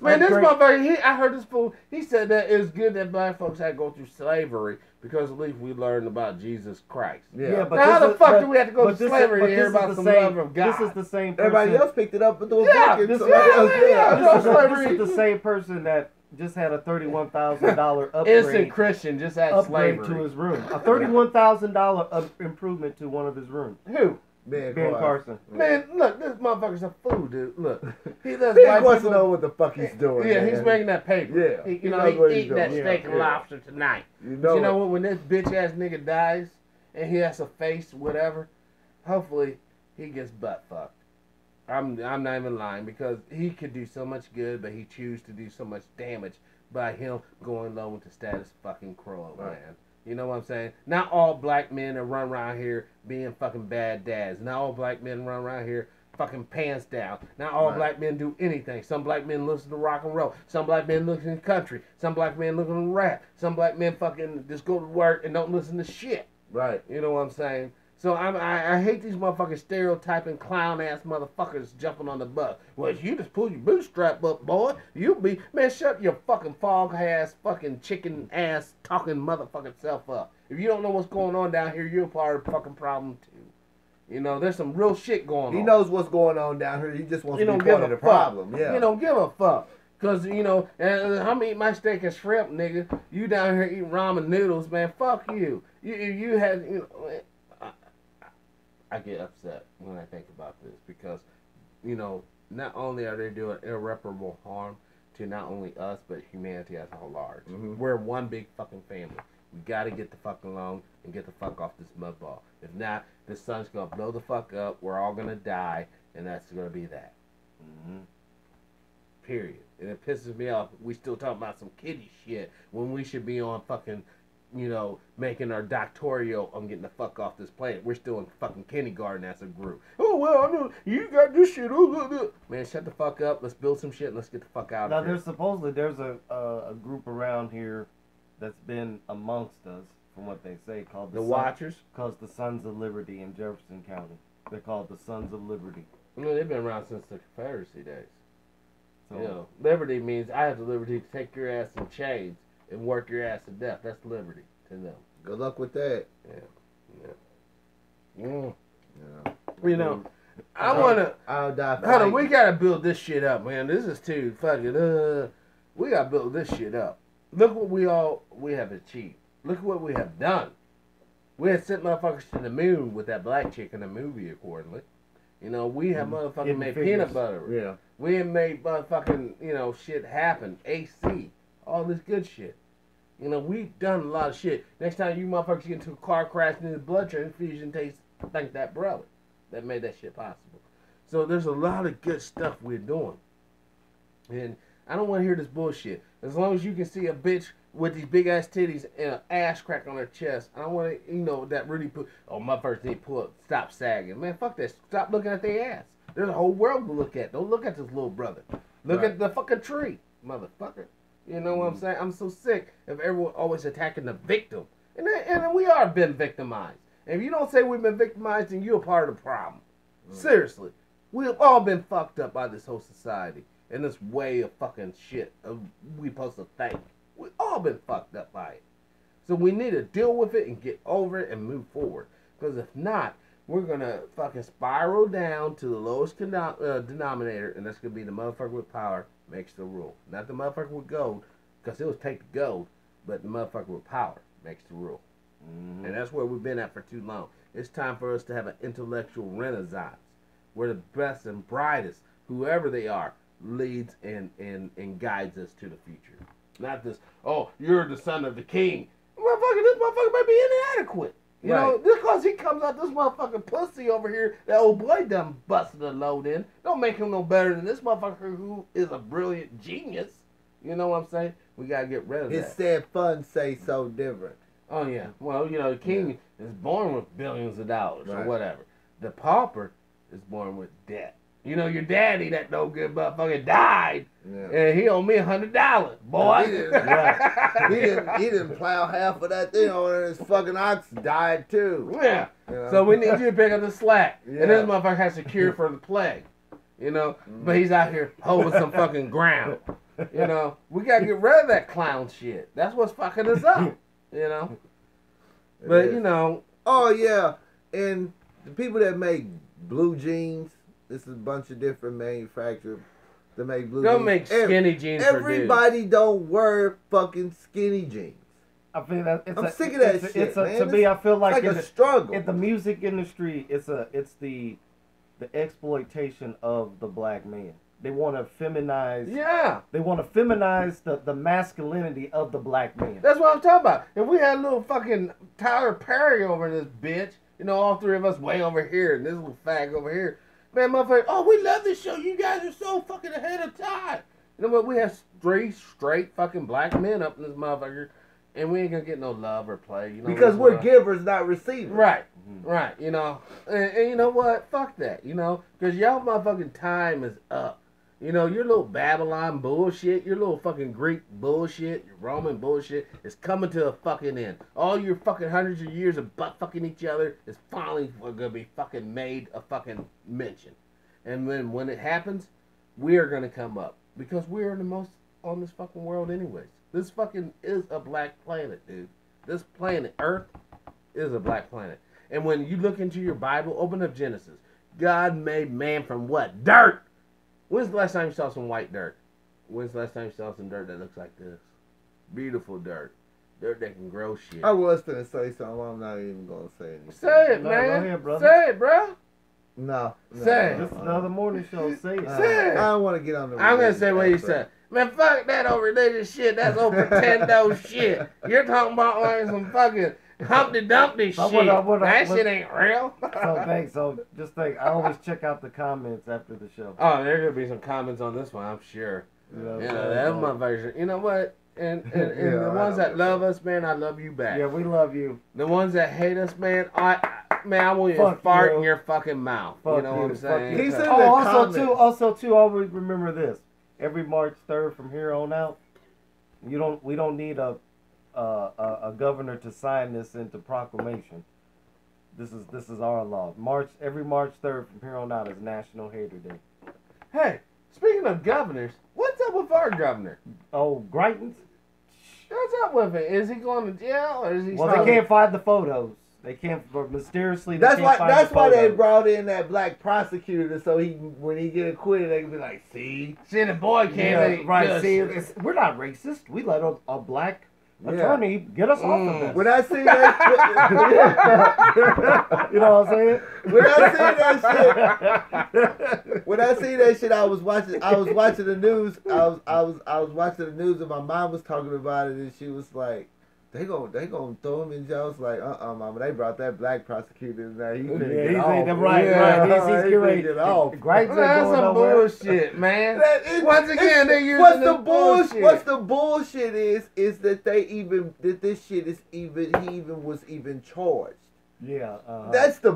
Man, this upgrade- motherfucker, I heard this fool, he said that it's good that black folks had to go through slavery because at least we learned about Jesus Christ. Yeah. but Now, how this the is- fuck but- do we have to go but to this is- slavery but to hear this is about the some same- love of God? This is the same person. Everybody else picked it up and threw a Yeah, book in. this- Somebody else yeah, did. yeah. This is slavery. the same person that just had a $31,000 Innocent upgrade, Christian just had upgrade slavery. to his room. A $31,000 improvement to one of his rooms. Who? Ben Ben Carson. Carson. Man, look, this motherfucker's a fool, dude. Look, he lets Ben white Carson people. know what the fuck he's doing. Yeah, man. he's making that paper. Yeah, He, he you know, knows what he's eating that doing. steak Yeah, and yeah. lobster tonight. You But know, you know what? When this bitch ass nigga dies and he has to face whatever, hopefully he gets butt fucked. I'm not even lying because he could do so much good, but he chooses to do so much damage by him going low with the status fucking quo, Right. man. You know what I'm saying? Not all black men that run around here being fucking bad dads. Not all black men run around here fucking pants down. Not all Right. black men do anything. Some black men listen to rock and roll. Some black men listen to country. Some black men listen to rap. Some black men fucking just go to work and don't listen to shit. right. You know what I'm saying? So I hate these motherfucking stereotyping clown ass motherfuckers jumping on the bus. Well, if you just pull your bootstrap up, boy, you'll be, man, shut your fucking fog ass, fucking chicken ass talking motherfucking self up. If you don't know what's going on down here, you're part of the fucking problem too. You know, there's some real shit going on. He knows what's going on down here. He just wants You to be don't give part a of the fuck. problem. Yeah. You don't give a fuck. Cause you know, I'm eating my steak and shrimp, nigga. You down here eating ramen noodles, man. Fuck you. You had, you know. I get upset when I think about this because, you know, not only are they doing irreparable harm to not only us but humanity as a whole large. Mhm. We're one big fucking family. We gotta get the fuck along and get the fuck off this mud ball. If not, the sun's gonna blow the fuck up. We're all gonna die, and that's gonna be that. Mm-hmm. Period. And it pisses me off. We still talking about some kiddie shit when we should be on fucking, you know, making our doctoral on getting the fuck off this planet. We're still in fucking kindergarten as a group. Oh, well, I know you got this shit. Man, shut the fuck up. Let's build some shit and let's get the fuck out Now of here. there's a group around here that's been amongst us, from what they say, called The Watchers, called the Sons of Liberty in Jefferson County. They're called the Sons of Liberty. you know, they've been around since the Confederacy days. So You know, liberty means I have the liberty to take your ass in chains and work your ass to death. That's liberty to them. Good luck with that. Yeah. Yeah. You know, I want to. I'll die. Hold on, we gotta build this shit up, man. This is too fucking. We gotta build this shit up. Look what we have achieved. Look what we have done. We had sent motherfuckers to the moon with that black chick in the movie, accordingly. You know, we have motherfucking Hidden made Figures. peanut butter. Yeah. We have made motherfucking, you know, shit happen. AC, all this good shit. You know, we've done a lot of shit. Next time you motherfuckers get into a car crash and the blood transfusion takes, thank that brother that made that shit possible. So there's a lot of good stuff we're doing. And I don't want to hear this bullshit. As long as you can see a bitch with these big ass titties and an ass crack on her chest, I don't want to, you know, that really put, oh, motherfuckers need to pull up, stop sagging. Man, fuck that. Stop looking at their ass. There's a whole world to look at. Don't look at this little brother. Look Right. at the fucking tree, motherfucker. You know what I'm saying? I'm so sick of everyone always attacking the victim. And we are been victimized. And if you don't say we've been victimized, then you're a part of the problem. Seriously. We've all been fucked up by this whole society. And this way of fucking shit we supposed to think. We all been fucked up by it. So we need to deal with it and get over it and move forward. Because if not, we're going to fucking spiral down to the lowest denominator, and that's going to be the motherfucker with power makes the rule. Not the motherfucker with gold, because it was take the gold, but the motherfucker with power makes the rule. Mm-hmm. And that's where we've been at for too long. It's time for us to have an intellectual renaissance, where the best and brightest, whoever they are, leads and guides us to the future. Not this, oh, you're the son of the king. Motherfucker, this motherfucker might be inadequate. You know, just because he comes out this motherfucking pussy over here, that old boy done busted a load in, don't make him no better than this motherfucker who is a brilliant genius. You know what I'm saying? We gotta get rid of His that. said fun say so different. Oh yeah. Well, you know, the king is born with billions of dollars or Right. whatever. The pauper is born with debt. You know, your daddy, that no good motherfucker, died, Yeah. and he owed me $100, boy. He didn't, he didn't plow half of that thing over, and his fucking ox died too. Yeah. You know? So we need you to pick up the slack. Yeah. And this motherfucker has a cure for the plague. You know? But he's out here holding some fucking ground. You know? We gotta get rid of that clown shit. That's what's fucking us up. You know? It But is. you know, Oh yeah, and the people that make blue jeans, this is a bunch of different manufacturers that make blue don't jeans. make skinny jeans for dudes. Everybody don't wear fucking skinny jeans. I feel that it's I'm sick of that shit, It's a, man. to me, I feel It's like, like in a the, struggle. in the music industry, it's the exploitation of the black man. They want to feminize. Yeah. They want to feminize the masculinity of the black man. That's what I'm talking about. If we had a little fucking Tyler Perry over this bitch, you know, all three of us way over here, and this little fag over here, man, motherfucker, oh, we love this show. You guys are so fucking ahead of time. You know what? We have three straight fucking black men up in this motherfucker, and we ain't gonna get no love or play. You know, because we're givers, not receivers. right, right. You know, and you know what? Fuck that. You know, because y'all motherfucking time is up. You know, your little Babylon bullshit, your little fucking Greek bullshit, your Roman bullshit is coming to a fucking end. All your fucking hundreds of years of butt fucking each other is finally gonna be fucking made a fucking mention. And then when it happens, we are gonna come up. Because we are the most on this fucking world anyways. This fucking is a black planet, dude. This planet, Earth, is a black planet. And when you look into your Bible, open up Genesis. God made man from what? Dirt! When's the last time you saw some white dirt? When's the last time you saw some dirt that looks like this? Beautiful dirt. Dirt that can grow shit. I was gonna say something. I'm not even gonna say anything. Say it, No, man. go ahead, brother. Say it, bro. No. Say. This is another morning show. Say it. Say it. I don't want to get on the. I'm gonna say what you religious said. Man, fuck that old religious shit. That's old pretendo shit. You're talking about like some fucking Humpty Dumpty shit. That shit ain't real. So thanks. So just think. I always check out the comments after the show. Oh, there's gonna be some comments on this one, I'm sure. You know, You know, that motherfuckers. You know what? And Yeah, the I ones know. that love us, man, I love you back. Yeah, we love you. The ones that hate us, man, I want you to Fuck fart you. in your fucking mouth. Fuck you know what you, I'm fuck saying? you. He said- Oh, the also comments. too, always remember this. Every March 3rd from here on out, we don't need a governor to sign this into proclamation. This is our law. Every March 3rd from here on out is National Hater Day. Hey, speaking of governors, what's up with our governor? Oh, Greitens? What's up with it? Is he going to jail or is he? Well, they can't find the photos. They can't mysteriously. That's they why. can't find That's the why they photos. brought in that black prosecutor, so when he get acquitted, they can be like, "See, See, the boy can't. Yeah, right. just- See, we're not racist. We let a black Yeah. attorney get us off of this. when I see that, You know what I'm saying? when I see that shit, I was watching the news. I was watching the news, and my mom was talking about it, and she was like, They gonna throw him in jail. I was like, mama, they brought that black prosecutor in there. He finna Yeah, get off. right. He's he getting finna ready. get off. Greitens ain't That's going some nowhere. bullshit, man. Once again, they're using what's this the bullshit? bullshit. What's the bullshit is that this shit is he even was charged. Yeah. That's the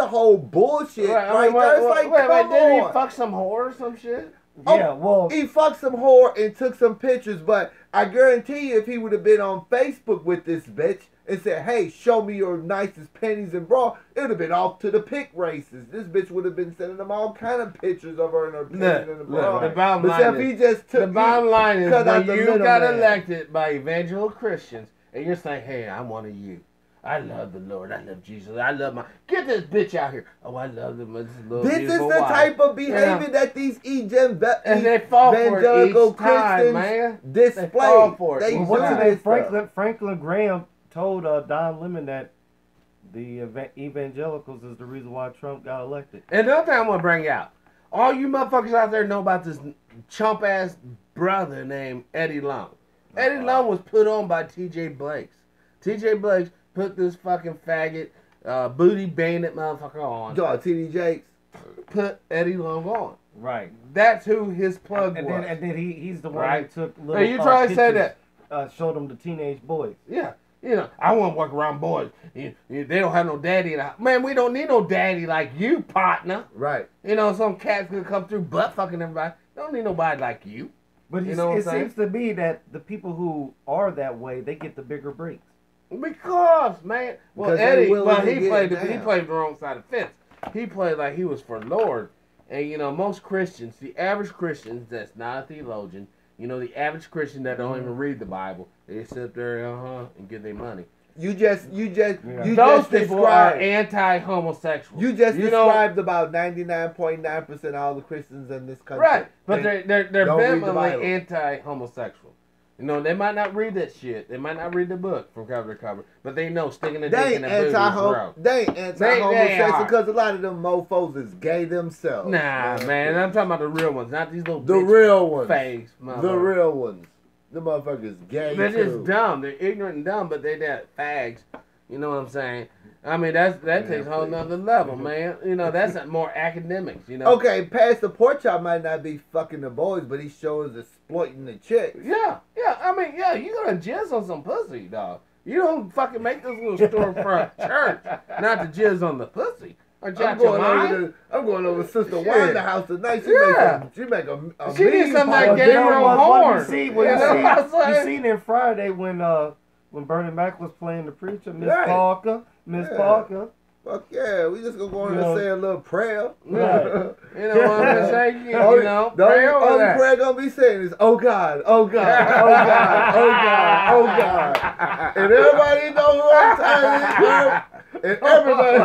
whole bullshit right, Wait, there. It's like, come didn't on. he fuck some whore or some shit? yeah. Well, He fucked some whore and took some pictures, but I guarantee you if he would have been on Facebook with this bitch and said, hey, show me your nicest panties and bra, it would have been off to the pick races. This bitch would have been sending them all kind of pictures of her in her panties and the bra. The bottom But line if is, he just took the bottom line is cut out when the you got middleman. elected by evangelical Christians and you're saying, hey, I'm one of you. I love the Lord. I love Jesus. I love my... Get this bitch out here. Oh, I love them. This This is the type of behavior that these and they fall for it evangelical each time, Christians man. display. They fall for it. They Well, what's do his name? this stuff. Franklin Graham told Don Lemon that the evangelicals is the reason why Trump got elected. And another thing I'm going to bring out. All you motherfuckers out there know about this chump-ass brother named Eddie Long. Eddie Long was put on by T.J. Blakes. T.J. Blakes put this fucking faggot, booty bandit motherfucker on. Dog, T.D. Jakes. Put Eddie Long on. Right. That's who his plug And was. then he's the one Right. who took little Hey, you try to say pictures, that. showed them the teenage boys. Yeah. You know, I want to work around boys. They don't have no daddy in the house. Man, we don't need no daddy like you, partner. Right. You know, some cat's gonna come through butt fucking everybody. Don't need nobody like you. But You know what I'm it saying? seems to be that the people who are that way, they get the bigger breaks. Because, man, well, Because they Eddie, willing well, to he get played down. the wrong side of the fence. He played like he was for Lord, and you know, most Christians, the average Christians that's not a theologian, you know, the average Christian that don't even read the Bible, they sit there, and get their money. You just Those people are described. anti-homosexual. You just You know- described about 99.9% of all the Christians in this country. Right, but they're don't read the vehemently Bible. anti-homosexual. You know, they might not read that shit. They might not read the book from cover to cover, but they know sticking a dick They in ain't the booty is anti-hom. wrong. They ain't anti-homosexual are. because a lot of them mofos is gay themselves. Nah, man, I'm talking about the real ones, not these little The bitch real ones. fags. The motherfuckers. real ones. The motherfuckers gay They're too. just dumb. They're ignorant and dumb, but they're that fags. You know what I'm saying? I mean, that takes a whole nother level, man. You know, that's more academics. You know. Okay, Pastor Porkchop might not be fucking the boys, but he shows exploiting the chicks. Yeah. I mean, yeah, you gonna jizz on some pussy, dog. You don't fucking make this little storefront church not to jizz on the pussy. Or I'm jot your going, mind. I'm going over to Sister Shit. Wanda's house tonight. Yeah. She make a She did mean something pie. like Gabriel what Horn. you see, You know what I'm saying? you seen it Friday when Bernie Mac was playing the preacher, Miss Right. Parker, Miss Parker. Fuck yeah, we just gonna go in You know. and say a little prayer. Right. You know what I'm saying? You Only- know, the only, pray over only that. prayer gonna be saying is, oh God, oh God, oh God, oh God, oh God. And everybody know who I'm telling you, and everybody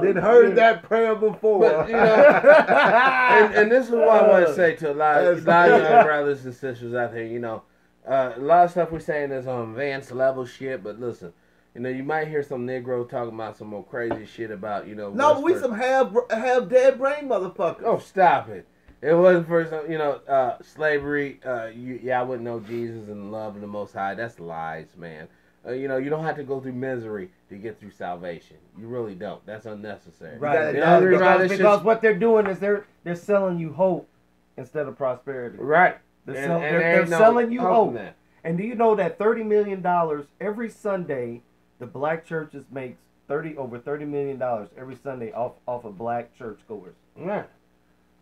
then heard that prayer before. But, you know, and this is what I want to say to a lot of young brothers and sisters out there. You know, a lot of stuff we're saying is on advanced level shit. But listen, you know, you might hear some Negro talking about some more crazy shit about, you know. No, but we Western- some half dead brain motherfuckers. Oh, stop it! It wasn't for some, you know, slavery. I wouldn't know Jesus and love of the Most High. That's lies, man. You know, you don't have to go through misery to get through salvation. You really don't. That's unnecessary. Right. You The only reason why this Because shit's- what they're doing is they're selling you hope instead of prosperity. Right. They're, And- sell- and they're, there they're ain't no selling you in hope. that. And do you know that $30 million every Sunday, the black churches makes over $30 million every Sunday off of black churchgoers. Right.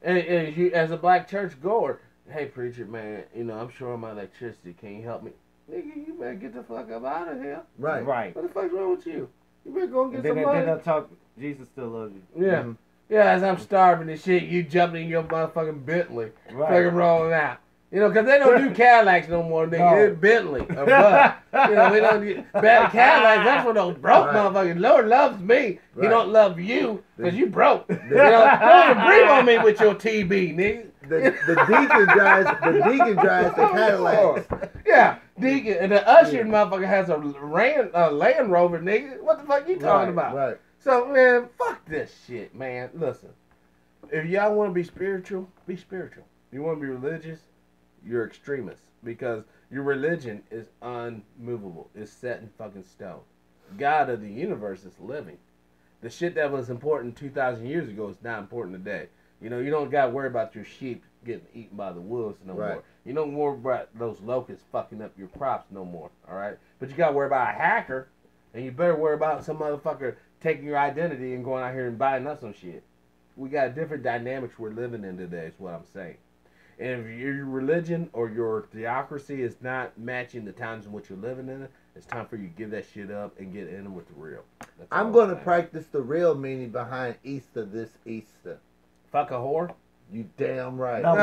And you, as a black church goer, hey preacher man, you know I'm short on my electricity. Can you help me? Nigga, you better get the fuck up out of here. Right. Right. What the fuck's wrong with you? You better go and get And some then money. they'll talk, Jesus still loves you. Yeah. Mhm. Yeah, as I'm starving and shit, you jumping in your motherfucking Bentley. Right. Fucking rolling out. You know, because they don't do Cadillacs no more, nigga. No. It's Bentley or Bud. You know, we don't do bad Cadillacs. That's for those broke Right. motherfuckers. Lord loves me. He Right. don't love you because you broke. You know, don't agree on me with your TB, nigga. The deacon drives the Cadillacs. Yeah, Deacon. And the usher motherfucker has a Land Rover, nigga. What the fuck you talking about? Right. So, man, fuck this shit, man. Listen, if y'all want to be spiritual, be spiritual. You want to be religious, you're extremists. Because your religion is unmovable. It's set in fucking stone. God of the universe is living. The shit that was important 2,000 years ago is not important today. You know, you don't got to worry about your sheep getting eaten by the wolves no Right. more. You don't worry about those locusts fucking up your crops no more, all right? But you got to worry about a hacker, and you better worry about some motherfucker taking your identity and going out here and buying up some shit. We got different dynamics we're living in today is what I'm saying. And if your religion or your theocracy is not matching the times in which you're living in, it's time for you to give that shit up and get in with the real. That's all I'm going to saying. practice the real meaning behind Easter this Easter. Fuck a whore? You damn right. Now,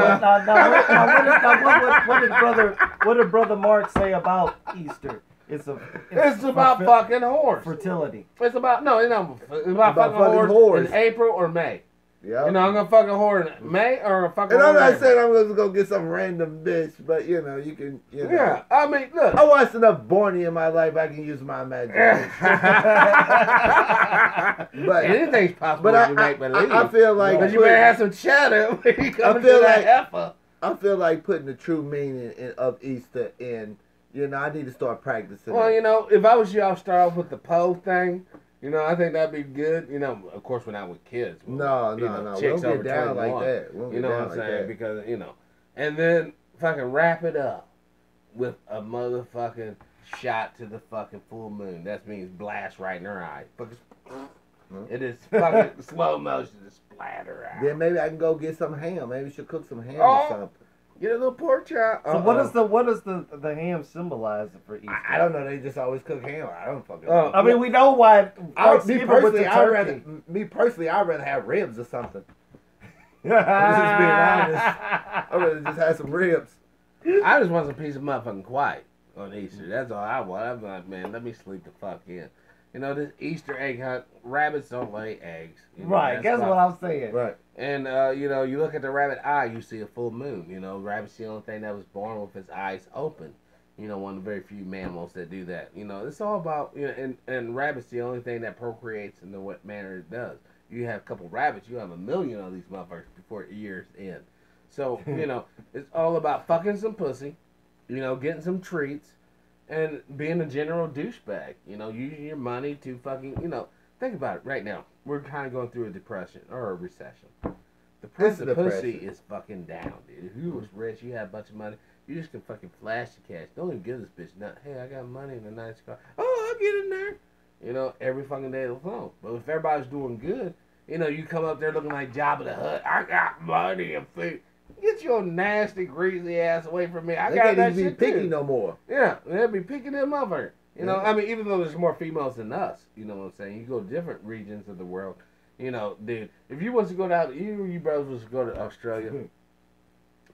what did Brother Mark say about Easter? It's It's about fucking whores. fertility. It's about, no, it's not. It's about, About fucking fucking whores whores. in April or May. Yeah. You know, I'm going to fuck a whore in May or a fucking And I'm whore not in saying April. I'm going to go get some random bitch, but you know, you can, you know. Yeah, I mean, look. I watched enough Barney in my life, I can use my imagination. But Anything's possible but if you make believe. I feel like But you better have some cheddar when you come feel to that like- heifer. I feel like putting the true meaning of Easter in. You know, I need to start practicing. Well, it. you know, if I was you, I'll start off with the Poe thing. You know, I think that'd be good. You know, of course, we're not with kids. No, You no, know, no. We chicks don't over get down like 21. that. We don't You get know down what I'm like saying? that. Because, you know, and then fucking wrap it up with a motherfucking shot to the fucking full moon. That means blast right in her eye. It is fucking slow motion to splatter out. Then maybe I can go get some ham. Maybe she'll cook some ham Oh. or something. Get a little pork chop. So what does the ham symbolize for Easter? I don't know. They just always cook ham. I don't fucking. Oh. know. I mean, we know why. Me personally, I'd rather have ribs or something. I'm just being honest. I'd rather just have some ribs. I just want some piece of motherfucking quiet on Easter. That's all I want. I'm like, man, let me sleep the fuck in. You know, this Easter egg hunt, rabbits don't lay eggs. You know, Right, guess what I'm saying. Right. And, you know, you look at the rabbit eye, you see a full moon. You know, rabbit's the only thing that was born with its eyes open. You know, one of the very few mammals that do that. You know, it's all about, you know, and rabbit's the only thing that procreates in the what manner it does. You have a couple rabbits, you have 1 million of these motherfuckers before a year's end. So, you know, it's all about fucking some pussy, you know, getting some treats, and being a general douchebag. You know, using your money to fucking, you know, think about it right now. We're kind of going through a depression or a recession. The price of pussy is fucking down, dude. If you was rich, you had a bunch of money, you just can fucking flash the cash. Don't even give this bitch nothing. Hey, I got money in a nice car. Oh, I'll get in there. You know, every fucking day of the phone. But if everybody's doing good, you know, you come up there looking like Jabba the Hutt. I got money and food. Get your nasty, greasy ass away from me. I They got can't that even be shit picky too. no more. Yeah, they'll be picking them up. You know, Yeah. I mean, even though there's more females than us, you know what I'm saying? You go to different regions of the world. You know, dude, if you was to go down, you brothers was to go to Australia,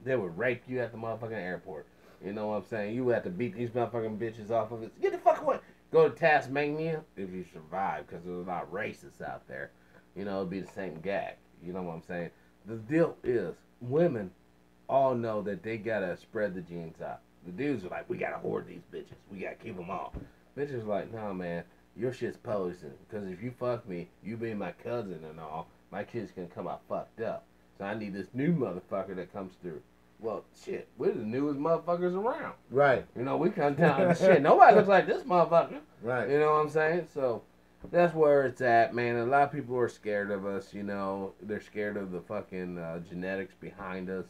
they would rape you at the motherfucking airport. You know what I'm saying? You would have to beat these motherfucking bitches off of it. Get the fuck away. Go to Tasmania if you survive, because there's a lot of racists out there. You know, it'd be the same gag. You know what I'm saying? The deal is, women all know that they gotta spread the genes out. The dudes are like, we gotta hoard these bitches. We gotta keep them all. Bitches are like, no, man, your shit's poison. Because if you fuck me, you being my cousin and all, my kid's gonna come out fucked up. So I need this new motherfucker that comes through. Well, shit, we're the newest motherfuckers around. Right. You know, we come down to shit. Nobody looks like this motherfucker. Right. You know what I'm saying? So that's where it's at, man. A lot of people are scared of us, you know. They're scared of the fucking genetics behind us.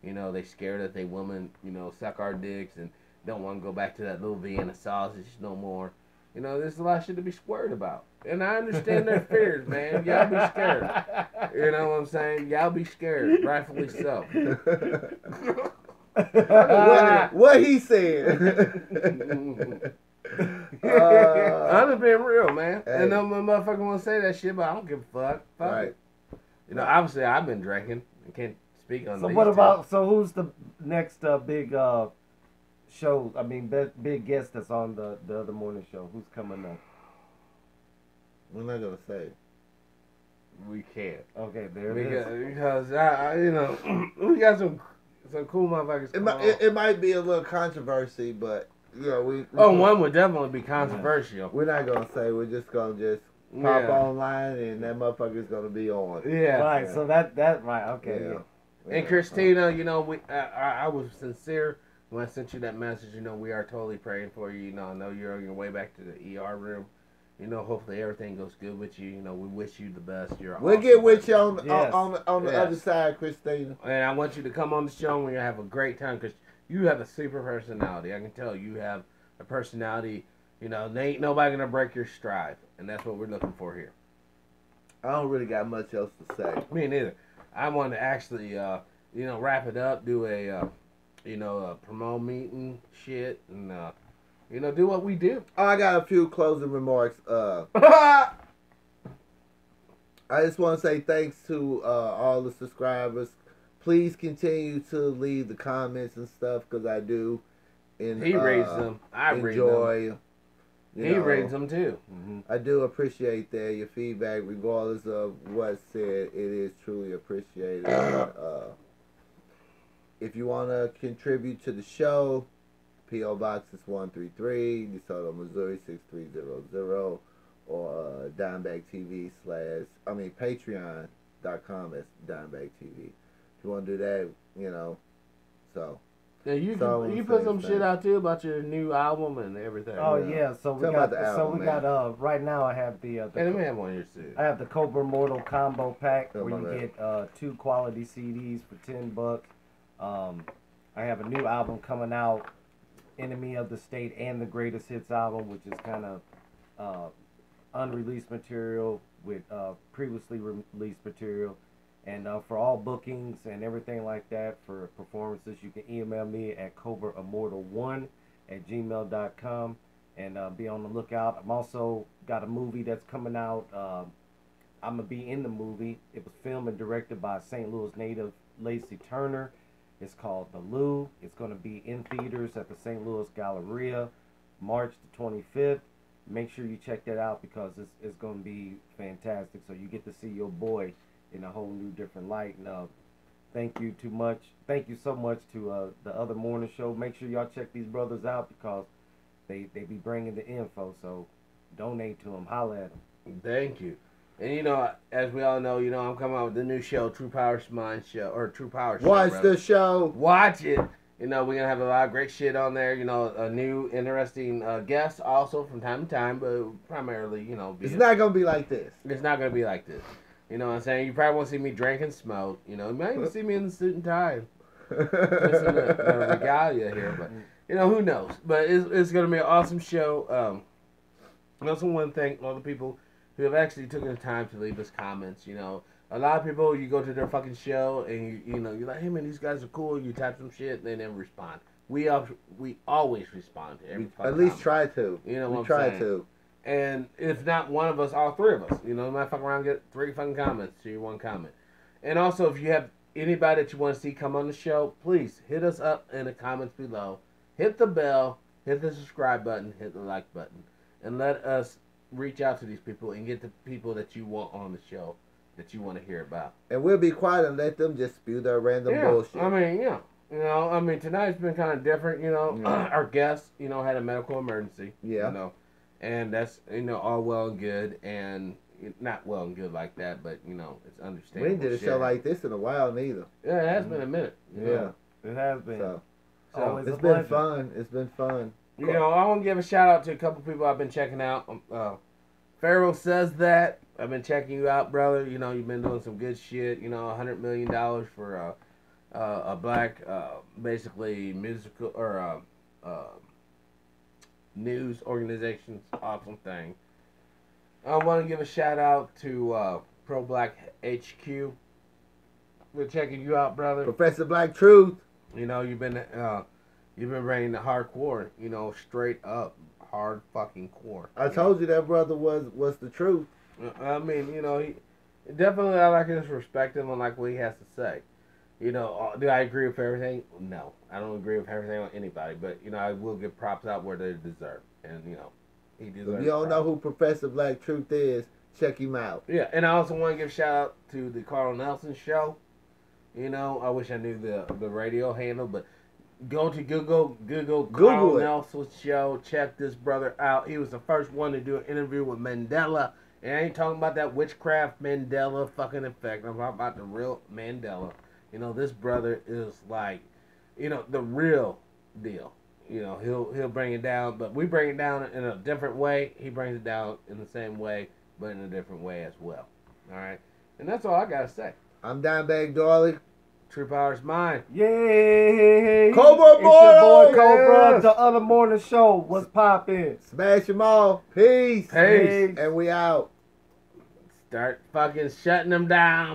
You know, they scared that they women, you know, suck our dicks and don't want to go back to that little Vienna sausage no more. You know, there's a lot of shit to be scared about. And I understand their fears, man. Y'all be scared. You know what I'm saying? Y'all be scared. Rightfully so. what he said. I'm just being real, man. Hey. And no motherfucker want to say that shit, but I don't give a fuck. Fuck Right. it. You know, obviously I've been drinking. I can't speak on So these what two. about? So who's the next big show? I mean, big guest that's on the other morning show. Who's coming up? We're not gonna say. We can't. Okay, there it is. Because I you know, we got some cool motherfuckers. It might be a little controversy, but you know we. One would definitely be controversial. We're not gonna say. We're just gonna pop online, and that motherfucker's gonna be on. Yeah. Right. Yeah. So that right. Okay. Yeah. Yeah. And Christina, you know, I was sincere when I sent you that message. You know, we are totally praying for you. You know, I know you're on your way back to the ER room. You know, hopefully everything goes good with you. You know, we wish you the best. We'll get with you on Yes. on the Yes. other side, Christina. And I want you to come on the show and we're going to have a great time because you have a super personality. I can tell you have a personality. You know, there ain't nobody going to break your stride. And that's what we're looking for here. I don't really got much else to say. Me neither. I want to actually, you know, wrap it up, do a, you know, a promo meeting shit, and, you know, do what we do. Oh, I got a few closing remarks. I just want to say thanks to all the subscribers. Please continue to leave the comments and stuff because I do. And He reads them. I read them. enjoy. He reads them too. Mm-hmm. I do appreciate that your feedback, regardless of what's said. It is truly appreciated. If you want to contribute to the show, P.O. Box is 133, DeSoto, Missouri 6300, or Dimebag TV Patreon.com as Dimebag TV. If you want to do that, you know, so. Yeah, you So you I'm put saying some thanks. shit out too about your new album and everything. Oh Yeah. yeah. So we Tell got. about the album, we man. got. Right now, I have the. And let me have one of yours too. I have the Cobra Mortal combo pack Oh, where my you bad. get 2 quality CDs for $10. I have a new album coming out Enemy of the State and the Greatest Hits album, which is kind of unreleased material with previously released material. And for all bookings and everything like that for performances, you can email me at cobra1mortal1@gmail.com and be on the lookout. I'm also got a movie that's coming out. I'm going to be in the movie. It was filmed and directed by St. Louis native Lacey Turner. It's called The Lou. It's going to be in theaters at the St. Louis Galleria March the 25th. Make sure you check that out because it's going to be fantastic. So you get to see your boy in a whole new different light. And thank you so much to the other morning show. Make sure y'all check these brothers out because they be bringing the info. So donate to them. Holla at them. Thank you. And as we all know, I'm coming out with the new show, True Power's Mind Show, or True Power Show. Watch the show. Watch it. We're going to have a lot of great shit on there. A new, interesting guest also from time to time, but primarily, it's not going to be like this. It's not going to be like this. You know what I'm saying? You probably won't see me drink and smoke. You might even see me in the suit and tie. Listen to the regalia here, but, who knows? But it's going to be an awesome show. I also want to thank all the people who have actually taken the time to leave us comments. A lot of people, you go to their fucking show and you're like, hey man, these guys are cool. You type some shit, and they never respond. We always respond to every fucking at least comment. Try to. You know what I'm try saying? to. And if not one of us, all three of us. We might fuck around and get 3 fucking comments to your one comment. And also, if you have anybody that you want to see come on the show, please hit us up in the comments below. Hit the bell, hit the subscribe button, hit the like button, and let us reach out to these people and get the people that you want on the show that you want to hear about. And we'll be quiet and let them just spew their random bullshit. I mean, tonight's been kind of different. Our guest, had a medical emergency. Yeah. And that's, all well and good, and not well and good like that, but, it's understandable. We ain't did a show like this in a while, neither. Yeah, it has been a minute. Yeah. It has been. So Always it's a been pleasure. fun. It's been fun. I want to give a shout out to a couple people I've been checking out. Pharaoh Says That. I've been checking you out, brother. You've been doing some good shit. $100 million for a black, basically musical or news organization's awesome thing. I want to give a shout out to Pro Black HQ. We're checking you out, brother. Professor Black Truth. You've been bringing the hardcore, straight up hard fucking core. I told you that brother was the truth. I mean, he definitely, I like his respect him and like what he has to say. Do I agree with everything? No, I don't agree with everything on anybody, but I will give props out where they deserve, and he deserves. If you don't know who Professor Black Truth is, check him out. Yeah, and I also want to give a shout out to the Carl Nelson show. I wish I knew the radio handle, but go to Google Carl Nelson show. Check this brother out. He was the first one to do an interview with Mandela. And I ain't talking about that witchcraft Mandela fucking effect. I'm talking about the real Mandela. This brother is like, the real deal. He'll bring it down, but we bring it down in a different way. He brings it down in the same way, but in a different way as well. All right? And that's all I got to say. I'm Dimebag Darley. True Power's mine. Yay! Cobra It's your boy Mortal! Cobra, Yes. the other morning show. What's poppin'? Smash them all. Peace. Peace. And we out. Start fucking shutting them down.